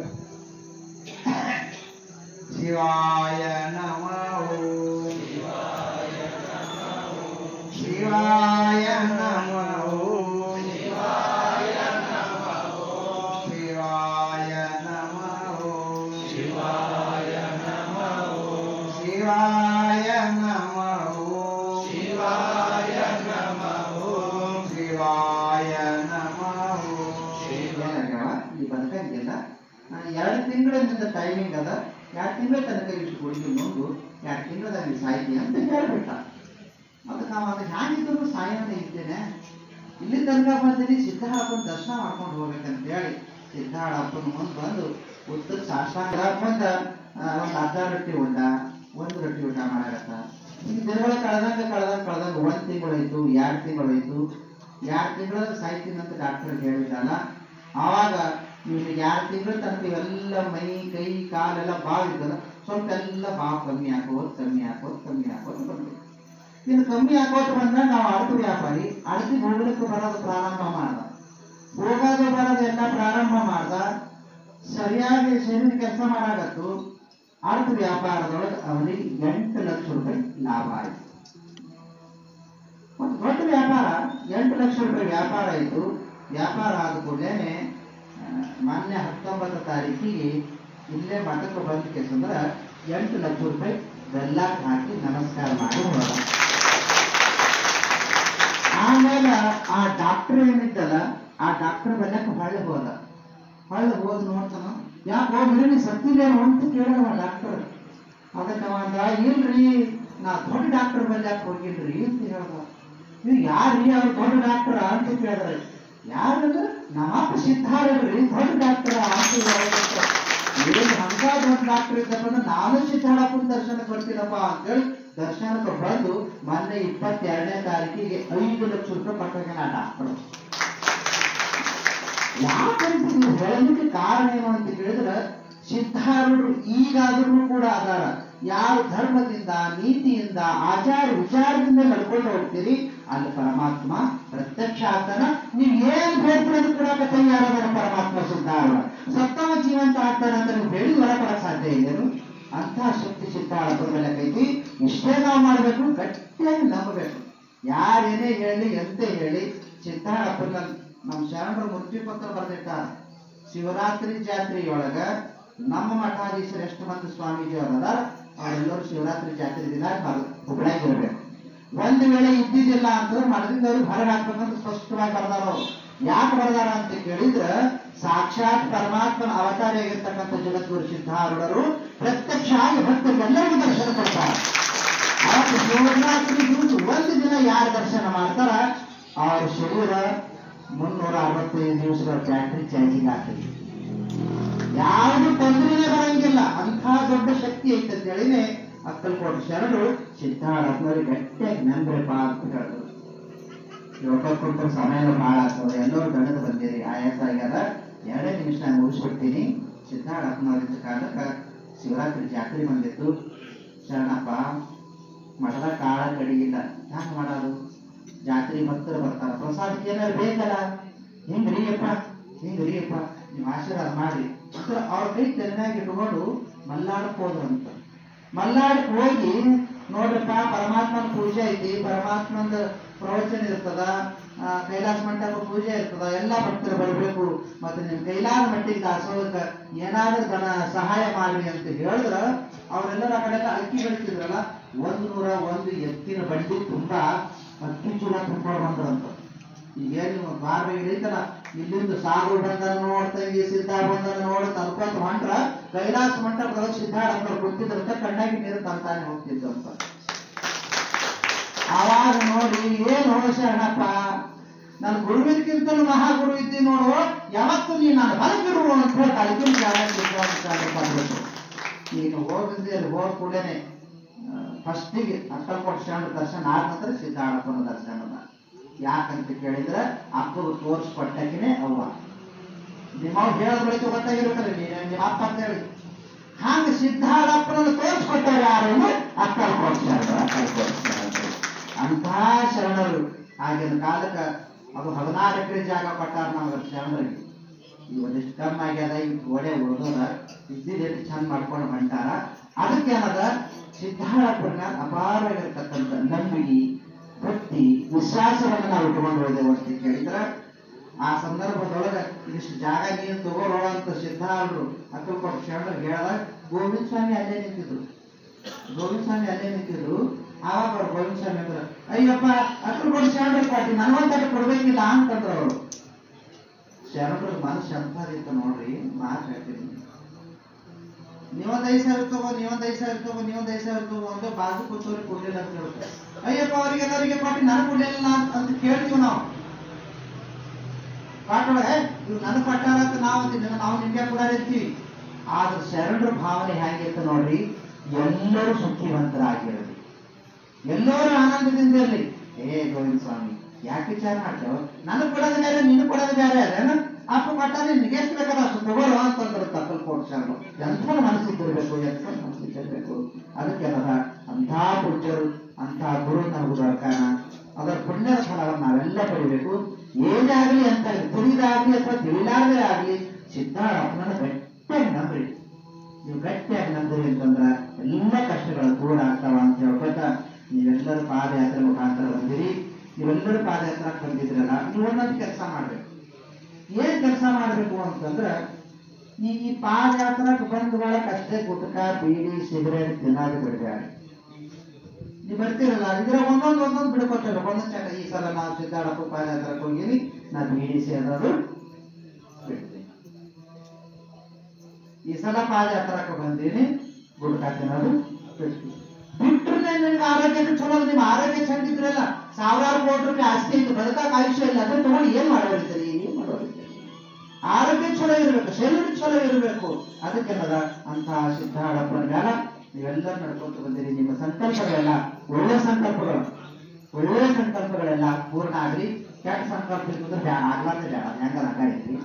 शिवाय नमः ओम. शिवाय नमः ओम. शिवाय नमः ओम. शिवाय नमः ओम. शिवाय नमः ओम. शिवाय नमः ओम. शिवाय नमः ओम. शिवाय नमः ओम. ಈ ಬದುಕಂಗಿಲ್ಲ 2 ತಿಂಗಳಿಂದ ಟೈಮಿಂಗ್ ಅದ. 2 ತಿಂಗಳ ತನಕ ಇಷ್ಟು ಕೊಡಿಗೆ ಮುಂದು 2 ತಿಂಗಳದಾಗ ಸಾಯ್ತಿ ಅಂತ ಹೇಳ್ಬಿಟ್ಟ. ಅದಕ್ಕೆ ನಾವು ಅದು ಹ್ಯಾಂಗಿದ್ರು ಸಾಯೋದೇ ಇದ್ದೇನೆ. ಇಲ್ಲಿ ತನಕ ಬಂದಿನಿ ಸಿದ್ಧಾಳಪ್ಪನ ದರ್ಶನ ಮಾಡ್ಕೊಂಡು ಹೋಗ್ಬೇಕಂತ ಹೇಳಿ ಸಿದ್ಧಾಳಪ್ಪನ ಮುಂದೆ ಬಂದು ಉತ್ತರ ಸಾಷ್ಟಾಂಗ ಬಂದ ಒಂದು ಅರ್ಧ ರೊಟ್ಟಿ ಊಟ 1 ರೊಟ್ಟಿ ಊಟ ಮಾಡಾಗತ್ತ. ಈ ದಿನಗಳ ಕಳೆದಂಗ 1 ತಿಂಗಳಾಯ್ತು, 2 ತಿಂಗಳಾಯ್ತು. 2 ತಿಂಗಳ ಸಾಯ್ತೀನಂತ ಡಾಕ್ಟರ್ ಹೇಳಿದ್ದಲ್ಲ. ಆವಾಗ ನಿಮ್ಗೆ 2 ತಿಂಗಳ ತನಕ ಇವೆಲ್ಲ ಮೈ ಕೈ ಕಾಲೆಲ್ಲ ಬಾವು ಇದ್ದಲ್ಲ, ಸ್ವಲ್ಪ ಎಲ್ಲ ಬಾವು ಕಮ್ಮಿ ಹಾಕೋದು ಬಂದು ಇನ್ನು ಕಮ್ಮಿ ಹಾಕೋದು ಬಂದಾಗ ನಾವು ಅಡತು ವ್ಯಾಪಾರಿ ಅಡತಿ ಹೋಗ್ಲಿಕ್ಕೆ ಬರೋದು ಪ್ರಾರಂಭ ಮಾಡ್ದ. ಹೋಗೋದು ಬರೋದು ಎಲ್ಲ ಪ್ರಾರಂಭ ಮಾಡ್ದ. ಸರಿಯಾಗಿ ಶರೀರ ಕೆಲಸ ಮಾಡಾಗತ್ತು. ಅಡತು ವ್ಯಾಪಾರದೊಳಗೆ ಅವನಿಗೆ 8 ಲಕ್ಷ ರೂಪಾಯಿ ಲಾಭ ಆಯಿತು. ಒಂದು ದೊಡ್ಡ ವ್ಯಾಪಾರ 8 ಲಕ್ಷ ರೂಪಾಯಿ ವ್ಯಾಪಾರ ಆಯಿತು. ವ್ಯಾಪಾರ ಆದ ಕೂಡಲೇ ಮೊನ್ನೆ 19 ತಾರೀಕಿಗೆ ಇಲ್ಲೇ ಮಠಕ್ಕೆ ಬಂದ ಕೇಸಂದ್ರೆ 8 ಲಕ್ಷ ರೂಪಾಯಿ ಬೆಲ್ಲ ಹಾಕಿ ನಮಸ್ಕಾರ ಮಾಡಿ ಹೋದ. ಆಮೇಲೆ ಆ ಡಾಕ್ಟರ್ ಏನಿದ್ದಲ್ಲ ಆ ಡಾಕ್ಟರ್ ಬೆಲ್ಲಕ್ಕೆ ಹೊಳ್ಳಿ ಹೋದ ನೋಡ್ತಾನ. ಯಾಕೆ ಹೋಗ್ರಿ ನೀ ಸತ್ತಿದ್ದೇನು ಅಂತ ಕೇಳಿದವ ಡಾಕ್ಟರ್. ಅದಕ್ಕೆ ಅಂದ ಇಲ್ರಿ ನಾ ದೊಡ್ಡ ಡಾಕ್ಟರ್ ಬೆಲ್ಲಕ್ಕೆ ಹೋಗಿಲ್ರಿ ಅಂತ ಹೇಳ್ದ. ನೀವು ಯಾರ್ರಿ ಅವ್ರು ದೊಡ್ಡ ಡಾಕ್ಟರ್ ಅಂತ ಕೇಳಿದ್ರೆ ಯಾರಂದ್ರೆ ನಮ್ಮಪ್ಪ ಸಿದ್ಧಾರೂಢ್ರಿ ದೊಡ್ಡ ಡಾಕ್ಟರ್ ಅಂತ ಏನು ಹಂಗ ದೊಡ್ಡ ಡಾಕ್ಟರ್ ಇದ್ದಪ್ಪ ಅಂದ್ರೆ ನಾನು ಸಿದ್ಧಾರಪ್ಪನ ದರ್ಶನಕ್ಕೆ ಬರ್ತೀನಪ್ಪ ಅಂತೇಳಿ ದರ್ಶನಕ್ಕೆ ಬಂದು ಮೊನ್ನೆ 22ನೇ ತಾರೀಕಿಗೆ 5 ಲಕ್ಷ ರೂಪಾಯಿ ಕೊಟ್ಟಾಗ ಆ ಡಾಕ್ಟರ್. ಯಾಕಂತ ನೀವು ಹೇಳಲಿಕ್ಕೆ ಕಾರಣ ಏನು ಅಂತ ಕೇಳಿದ್ರೆ ಸಿದ್ಧಾರೂಢರು ಈಗಾದರೂ ಕೂಡ ಅದಾರ. ಯಾವ ಧರ್ಮದಿಂದ ನೀತಿಯಿಂದ ಆಚಾರ ವಿಚಾರದಿಂದ ನಡ್ಕೊಂಡು ಹೋಗ್ತೀರಿ ಅಲ್ಲಿ ಪರಮಾತ್ಮ ಪ್ರತ್ಯಕ್ಷ ಆಗ್ತಾನ. ನೀವು ಏನ್ ಬೇಡ್ಕೊಳ್ಳೋದು ಕೂಡ ತಯಾರಾದ ಪರಮಾತ್ಮ ಸಿದ್ಧಾರೂಢ. ಸತ್ತಮ ಜೀವಂತ ಆಗ್ತಾನೆ ಅಂತ ನೀವು ಬೇಡಿ ಹೊರಪಡಕ್ ಸಾಧ್ಯ ಇದೇನು? ಅಂತಹ ಶಕ್ತಿ ಸಿದ್ಧಾರೂಢರ ಮೇಲೆ ಕೈತಿ. ಇಷ್ಟೇ ನಾವು ಮಾಡಬೇಕು, ಗಟ್ಟಿಯಾಗಿ ನಂಬಬೇಕು. ಯಾರೇನೇ ಹೇಳಿ ಎಂತೆ ಹೇಳಿ ಸಿದ್ಧಾರೂಢನ ನಮ್ಮ ಶರಣರು ಮೃತ್ಯು ಪತ್ರ ಬರೆದಿಟ್ಟಾರ. ಶಿವರಾತ್ರಿ ಜಾತ್ರೆಯೊಳಗ ನಮ್ಮ ಮಠಾಧೀಶರು ಎಷ್ಟು ಮಂದಿ ಸ್ವಾಮೀಜಿ ಅವರ ಅವರೆಲ್ಲರೂ ಶಿವರಾತ್ರಿ ಜಾತ್ರೆ ದಿನ ಹುಬ್ಬಳ್ಳಿಯಾಗಿರ್ಬೇಕು. ಒಂದು ವೇಳೆ ಇದ್ದಿದ್ದಿಲ್ಲ ಅಂತಂದ್ರೆ ಮಠದಿಂದ ಅವ್ರಿಗೆ ಹೊರಗೆ ಹಾಕ್ಬೇಕಂತ ಸ್ಪಷ್ಟವಾಗಿ ಬರ್ದಾರ. ಅವ್ರು ಯಾಕೆ ಬರ್ದಾರ ಅಂತ ಕೇಳಿದ್ರೆ ಸಾಕ್ಷಾತ್ ಪರಮಾತ್ಮನ ಅವತಾರಿಯಾಗಿರ್ತಕ್ಕಂಥ ಜಗದ್ಗುರು ಸಿದ್ಧಾರೂಢರು ಪ್ರತ್ಯಕ್ಷ ಆಗಿ ಭಕ್ತರಿಗೆಲ್ಲರಿಗೂ ದರ್ಶನ ಕೊಡ್ತಾರೆ. ಅವತ್ತು ಶಿವರಾತ್ರಿ ದಿವಸ ಒಂದು ದಿನ ಯಾರು ದರ್ಶನ ಮಾಡ್ತಾರ ಅವ್ರ ಶರೀರ 365 ದಿವಸಗಳ ಬ್ಯಾಟ್ರಿ ಚಾರ್ಜಿಂಗ್ ಆಗ್ತದೆ. ಯಾವುದು ತೊಂದರೆನೇ ಬರಂಗಿಲ್ಲ. ಅಂಥ ದೊಡ್ಡ ಶಕ್ತಿ ಐತೆ ಅಂತ ಹೇಳಿನೇ ಅಕ್ಕಲ್ಕೋಟ ಶರಣರು ಸಿದ್ಧಾರೂಢರಿಗೆ ಗಟ್ಟಿಯಾಗಿ ನಂಬ್ರಪ್ಪ ಅಂತ ಹೇಳಿದ್ರು. ಯೋಗಕ್ಕೊಂತ ಸಮಯ ಬಹಳ ಆಗ್ತದೆ, ಎಲ್ಲರೂ ಗಣದ ಬಂದಿರಿ, ಆಯಾಸ ಆಗ್ಯಾರ, 2 ನಿಮಿಷ ನಾನು ಮುಗಿಸ್ಬಿಡ್ತೀನಿ. ಸಿದ್ಧಾರೂಢರಿದ್ದ ಕಾಲಕ್ಕೆ ಶಿವರಾತ್ರಿ ಜಾತ್ರೆ ಬಂದಿತ್ತು. ಶರಣಪ್ಪ ಮಠದ ಕಾಳ ಕಡಿಗಿಲ್ಲ, ಹ್ಯಾಂಗ ಮಾಡೋದು? ಜಾತ್ರೆ ಭಕ್ತರು ಬರ್ತಾರ, ಪ್ರಸಾದಕ್ಕೆ ಏನಾದ್ರು ಬೇಕಲ್ಲ, ಹಿಂಗ್ರಿಯಪ್ಪ ನೀವು ಆಶೀರ್ವಾದ ಮಾಡ್ರಿ ಅಂತ ಅವ್ರ ಕೈ ತೆರೆನಾಗಿ ಇಟ್ಕೊಂಡು ಮಲ್ಲಾಡಕ್ ಹೋದ್ರಂತ. ಮಲ್ಲಾಡಕ್ ಹೋಗಿ ನೋಡ್ರಪ್ಪ, ಪರಮಾತ್ಮನ ಪೂಜೆ ಐತಿ, ಪರಮಾತ್ಮನ ಪ್ರವಚನ ಇರ್ತದ, ಕೈಲಾಸ ಮಂಟಪ ಪೂಜೆ ಇರ್ತದ, ಎಲ್ಲಾ ಭಕ್ತರು ಬರಬೇಕು, ಮತ್ತೆ ನಿಮ್ ಕೈಲಾದ ಮಟ್ಟಿಗೆ ದಾಸೋಹಕ್ಕೆ ಏನಾದ್ರೂ ಸಹಾಯ ಮಾಡ್ರಿ ಅಂತ ಹೇಳಿದ್ರ ಅವರೆಲ್ಲರ ಆ ಕಡೆ ಅಕ್ಕಿ ಬೆಳಿತಿದ್ರಲ್ಲ, 101 ಎತ್ತಿನ ಬಂಡಿ ತುಂಬಾ ಅಕ್ಕಿ ಚೂಡ ತುಂಬ್ಕೊಂಡು ಬಂದ್ರಂತ. ಈಗೇನು ಬಾರ್ಬೆ ಐತಲ್ಲ, ಇಲ್ಲಿಂದ ಸಾಗು ಬಂದನ್ನು ನೋಡ್ತಂಗಿ ಸಿದ್ಧಾರ ಬಂದನ್ನು ನೋಡ್ತ ಅನ್ಕೊಂತ ಹೊಂಟ್ರ ಕೈಲಾಸ ಮಂಟಪದೊಳಗೆ ಸಿದ್ಧಾರೂಢರು ಕುಂತಿದ್ರಂತ, ಕಣ್ಣಾಗಿ ನೀರು ತಂತಾನೆ ಹೋಗ್ತಿದ್ದಂತ. ಆವಾಗ ನೋಡಿ, ಏನು ಶರಣಪ್ಪ, ನನ್ನ ಗುರುವಿನಕ್ಕಿಂತಲೂ ಮಹಾಗುರು ಇದ್ದಿ ನೋಡು, ಯಾವತ್ತು ನೀನು ನಾನು ಬಲಗಿರು ಅಂತ ಹೇಳಿ ಅಲ್ಲಿನ ಜಾಗ ನೀನು ಹೋಗಿದ್ದೆ. ಅಲ್ಲಿ ಹೋದ ಕೂಡೇನೆ ಫಸ್ಟಿಗೆ ಅಕ್ಕಲ್ಕೋಟ ಶರಣ ದರ್ಶನ ಆದ ನಂತರ ಸಿದ್ಧಾರೂಢನ ದರ್ಶನದ. ಯಾಕಂತ ಕೇಳಿದ್ರೆ ಅಪ್ಪಗೆ ತೋರಿಸ್ಕೊಟ್ಟಕಿನೇ ಅವ್ವ. ನಿಮ್ಮ ಹೇಳೋದ್ ಬಳಿಕ ಗೊತ್ತಾಗಿರ್ಬೇಕಲ್ಲ, ನಿಮ್ಮ ಅಪ್ಪ ಅಂತ ಹೇಳಿ. ಹಾಗೆ ಸಿದ್ಧಾರೂಢನ ತೋರಿಸ್ಕೊಟ್ಟಾರೆ ಯಾರು? ಅಕ್ಕಲ್ಕೋಟ ಶರಣರು. ಅಂಥ ಶರಣರು ಆಗಿನ ಕಾಲಕ್ಕೆ ಅದು 16 ಎಕರೆ ಜಾಗ ಕೊಟ್ಟಾರ ನಾವು ಶರಣರಿಗೆ. ಇವತ್ತಿಷ್ಟು ಕಮ್ಮಿ ಆಗ್ಯದ, ಈಗ ಗೋಡೆ ಉಳಿದೋದ, ಇದ್ದಿದ್ದು ಚಂದ ಮಾಡ್ಕೊಂಡು ಹೊಂಟಾರ. ಅದಕ್ಕೇನದ, ಸಿದ್ಧಾರೂಢನ ಅಪಾರವಾಗಿರ್ತಕ್ಕಂಥ ನಂಬಿಕೆ, ಭಕ್ತಿ, ವಿಶ್ವಾಸವನ್ನು ನಾವು ಇಟ್ಕೊಂಡು ಹೋದೆವು ಅಂತ ಕೇಳಿದ್ರ ಆ ಸಂದರ್ಭದೊಳಗೆ ಇದಿಷ್ಟು ಜಾಗ ನೀನು ತಗೋರೋ ಅಂತ ಸಿದ್ಧಾರೂಢರು ಅಕ್ಕಲ್ಕೋಟ ಶರಣರು ಹೇಳಿದಾಗ ಗೋವಿಂದ ಸ್ವಾಮಿ ಅಲ್ಲೇ ನಿಂತಿದ್ರು. ಆವಾಗ ಅವ್ರು ಗೋವಿಂದ ಸ್ವಾಮಿ ಅಂದ್ರ, ಅಯ್ಯಪ್ಪ ಅಕ್ಕಲ್ಕೋಟ ಶರಣರು ಪಾಟಿ ನನಗೊಂದು ಕೊಡ್ಬೇಕಿಲ್ಲ ಅಂತಂದ್ರ ಅವರು. ಶರಣರ ಮನಸ್ಸು ಎಂಥದಿತ್ತು ನೋಡ್ರಿ, ಮಾತು ಹೇಳ್ತೀನಿ. ನೀವೊಂದು 5,000 ತಗೋ, ನೀವೊಂದು 5,000 ತಗೋ ಅಂದ್ರೆ ಬಾಜು ಕೂತವ್ರಿಗೆ ಕೊಡ್ಲಿಲ್ಲ ಅಂತ ಹೇಳ್ತಾರೆ. ಅಯ್ಯಪ್ಪ ಅವ್ರಿಗೆಲ್ಲರಿಗೆ ಪಾಟಿ ನನಗೆ ಕೊಡ್ಲಿಲ್ಲ ಅಂತ ಕೇಳ್ತೀವಿ ನಾವು. ಪಾಠೊಳಗೆ ಇವ್ರು ನನಗೆ ಪಟ್ಟಾರ ಅಂತ ನಾವು ನಿಮ್ಗೆ ಕೂಡ ಇರ್ತೀವಿ. ಆದ್ರೆ ಶರಣರ ಭಾವನೆ ಹೇಗಿತ್ತು ನೋಡ್ರಿ, ಎಲ್ಲರೂ ಸುಖಿವಂತರಾಗಿರಲಿ, ಎಲ್ಲರೂ ಆನಂದದಿಂದ ಇರಲಿ. ಗೋವಿಂದ ಸ್ವಾಮಿ ಯಾಕೆ ವಿಚಾರ ಮಾಡ್ತೇವೆ? ನನಗೆ ಕೊಡೋದು ಬೇರೆ, ನಿನಗೆ ಕೊಡೋದು ಬೇರೆ ಅದೇನ? ಅಪ್ಪ ಕೊಟ್ಟಾನೆ, ನಿನಗೆ ಎಷ್ಟು ಬೇಕಾದ ಅಷ್ಟು ತಗೋರು ಅಂತಂದ್ರೆ ಅಕ್ಕಲ್ಕೋಟ ಶರಣರು. ಎಂಥ ಮನಸ್ಸಿದ್ದಿರ್ಬೇಕು, ಅದಕ್ಕೆಲ್ಲದ ಅಂಥ ಪೂಜ್ಯರು, ಅಂಥ ಗುರು ನಮಗೂ ದೊರಕಾನ. ಅದರ ಪುಣ್ಯದ ಫಲವನ್ನು ನಾವೆಲ್ಲ ಪಡಿಬೇಕು. ಏನೇ ಆಗಲಿ ಅಂತ ತಿಳಿದಾಗಲಿ ಅಥವಾ ತಿಳಿಲಾರದೇ ಆಗಲಿ ಸಿದ್ಧಾರೂಢನ ಗಟ್ಟಿಯಾಗಿ ನಂಬ್ರಿ. ನೀವು ಗಟ್ಟಿಯಾಗಿ ನಂಬ್ರಿ ಅಂತಂದ್ರ ಎಲ್ಲ ಕಷ್ಟಗಳು ದೂರ ಆಗ್ತಾವ ಅಂತ ಹೇಳ್ಕೊತ ನೀವೆಲ್ಲರೂ ಪಾದಯಾತ್ರೆ ಮುಖಾಂತರ ಬಂದಿರಿ. ನೀವೆಲ್ಲರೂ ಪಾದಯಾತ್ರೆ ಬಂದಿದ್ರಲ್ಲ, ನೀವು ಒಂದೊಂದು ಕೆಲಸ ಮಾಡ್ಬೇಕು. ಏನ್ ಕೆಲಸ ಮಾಡ್ಬೇಕು ಅಂತಂದ್ರ, ಈ ಪಾದಯಾತ್ರಕ್ಕೆ ಬಂದ ಬಳಕ ಅಷ್ಟೇ ಗುಟ್ಕ, ಬೀಡಿ, ಸಿಗರೇಟ್ ತಿನ್ನೋದು ಬಿಡಬೇಡಿ. ನೀವು ಬರ್ತೀರಲ್ಲ, ಇದ್ರ ಒಂದೊಂದು ಬಿಡ್ಕೊತೇವೆ. ಒಂದೊಂದು ಚಟ, ಈ ಸಲ ನಾವು ಸಿದ್ಧಾರೂಢ ಪಾದಯಾತ್ರಕ್ಕೆ ಹೋಗಿನಿ, ನಾ ಬೀಡಿ ಸೇರೋದು ಬಿಡ್ತೀನಿ. ಈ ಸಲ ಪಾದಯಾತ್ರಕ್ಕೆ ಬಂದೀನಿ, ಗುಟ್ಕ ತಿನ್ನೋದು ಬಿಡ್ತೀನಿ. ಬಿಟ್ರೆ ನಿಮ್ಗೆ ಆರೋಗ್ಯಕ್ಕೆ ಚಲೋ. ನಿಮ್ಮ ಆರೋಗ್ಯ ಚಂದಿದ್ರಲ್ಲ, 1000 ಕೋಟಿ ರೂಪಾಯಿ ಆಸ್ತಿ ಇತ್ತು, ಬದುಕಾಕ ಆಯುಷ್ಯ ಇಲ್ಲ, ಅದನ್ನ ತಗೊಂಡು ಏನ್ ಮಾಡೋರಿದ್ದೀರಿ? ಆರೋಗ್ಯ ಚಲೋ ಇರ್ಬೇಕು, ಶರೀರ ಚಲೋ ಇರಬೇಕು. ಅದಕ್ಕೆಲ್ಲದ ಅಂತ ಸಿದ್ಧಾರೂಢನ ನೀವೆಲ್ಲ ನಡ್ಕೊಂತ ಬಂದಿರಿ. ನಿಮ್ಮ ಸಂಕಲ್ಪಗಳೆಲ್ಲ ಒಳ್ಳೆ ಸಂಕಲ್ಪಗಳೆಲ್ಲ ಪೂರ್ಣ ಆಗ್ರಿ. ಕೆಟ್ಟ ಸಂಕಲ್ಪ ಇರ್ತಂದ್ರೆ ಆಗ್ಲಾರ್ದೆ ಬೇಡ, ಹೆಂಗ ನಗಾಡಿದ್ರಿ.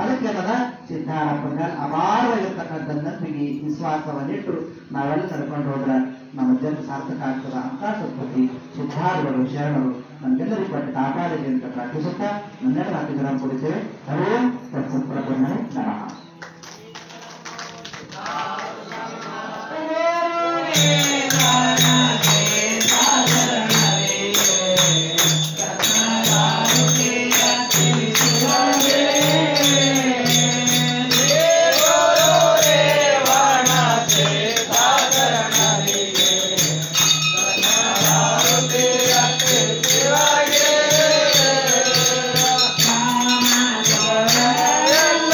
ಅದಕ್ಕೆಲ್ಲದ ಸಿದ್ಧಾರೂಢನ ಅಪಾರವಾಗಿರ್ತಕ್ಕಂಥ ನಂಬಿಕೆ, ವಿಶ್ವಾಸವನ್ನಿಟ್ಟು ನಾವೆಲ್ಲ ನಡ್ಕೊಂಡು ಹೋದ್ರೆ ನಮ್ಮ ಜನ್ಮ ಸಾರ್ಥಕ ಆಗ್ತದ ಅಂತ ಸದ್ಬುದ್ಧಿ ಸಿದ್ಧಾರೂಢರು ಶರಣರು ನಮ್ಗೆಲ್ಲರಿಗೂ ಪಟ್ಟು ಕಾಪಾಡಲಿ ಅಂತ ಪ್ರಾರ್ಥಿಸುತ್ತಾ ನನ್ನೆಲ್ಲ ಮಾತಿಗಳನ್ನು ಕೊಡುತ್ತೇವೆ. ಹರೇ ತತ್ಸತ್ಪ್ರಭುನೇ ನಮಃ. ಎಲ್ಲ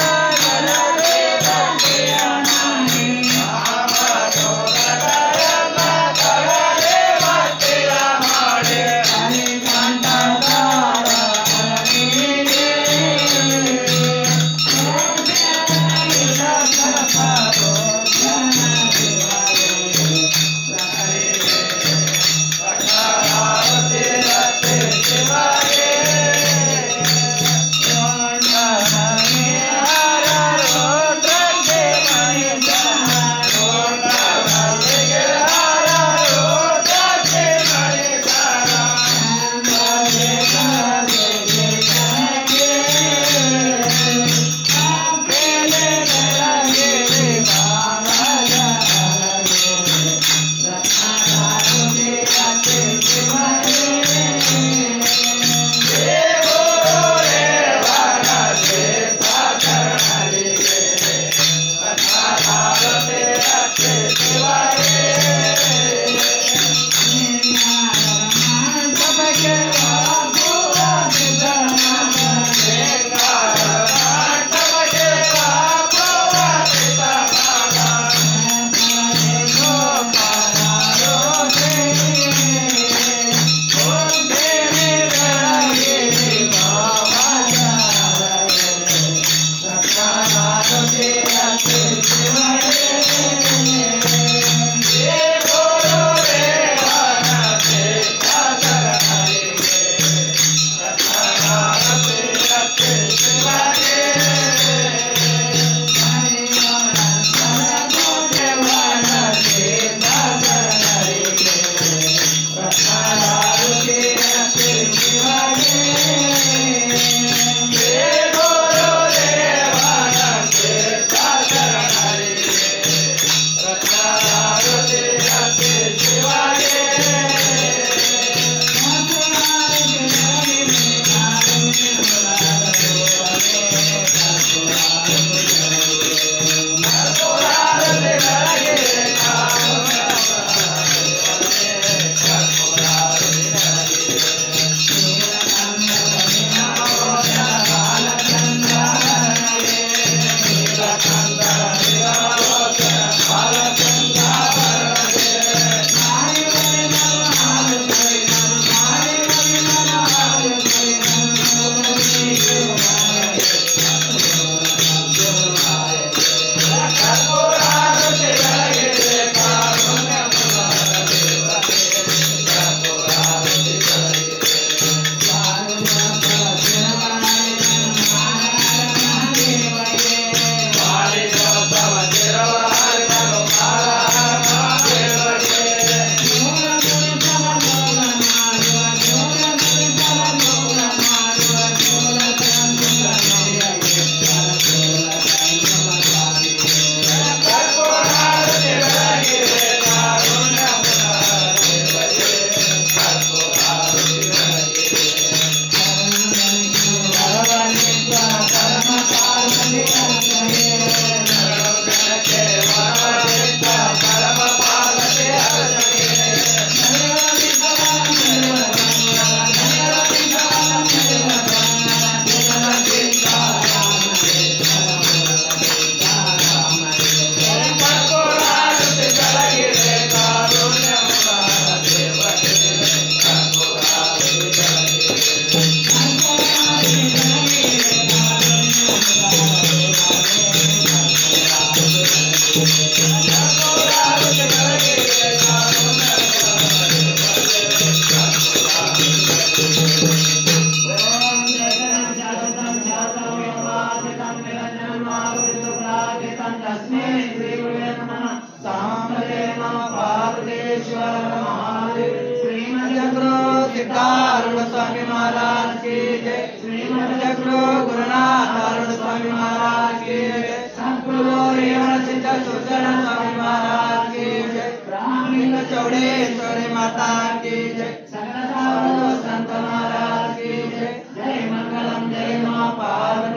सिद्धेश्वर महादेव श्रीमद जगद्गुरु सिद्धारूढ़ स्वामी महाराज की जय श्रीमद जगद्गुरु गुरुनाथ आरूढ़ स्वामी महाराज की जय सद्गुरु रेवण सिद्ध सुचरण स्वामी महाराज की जय ब्राह्मण चौड़ेश्वरी माता की जय सकल साधु संत महाराज की जय जय मंगलम जय मां पार्वती।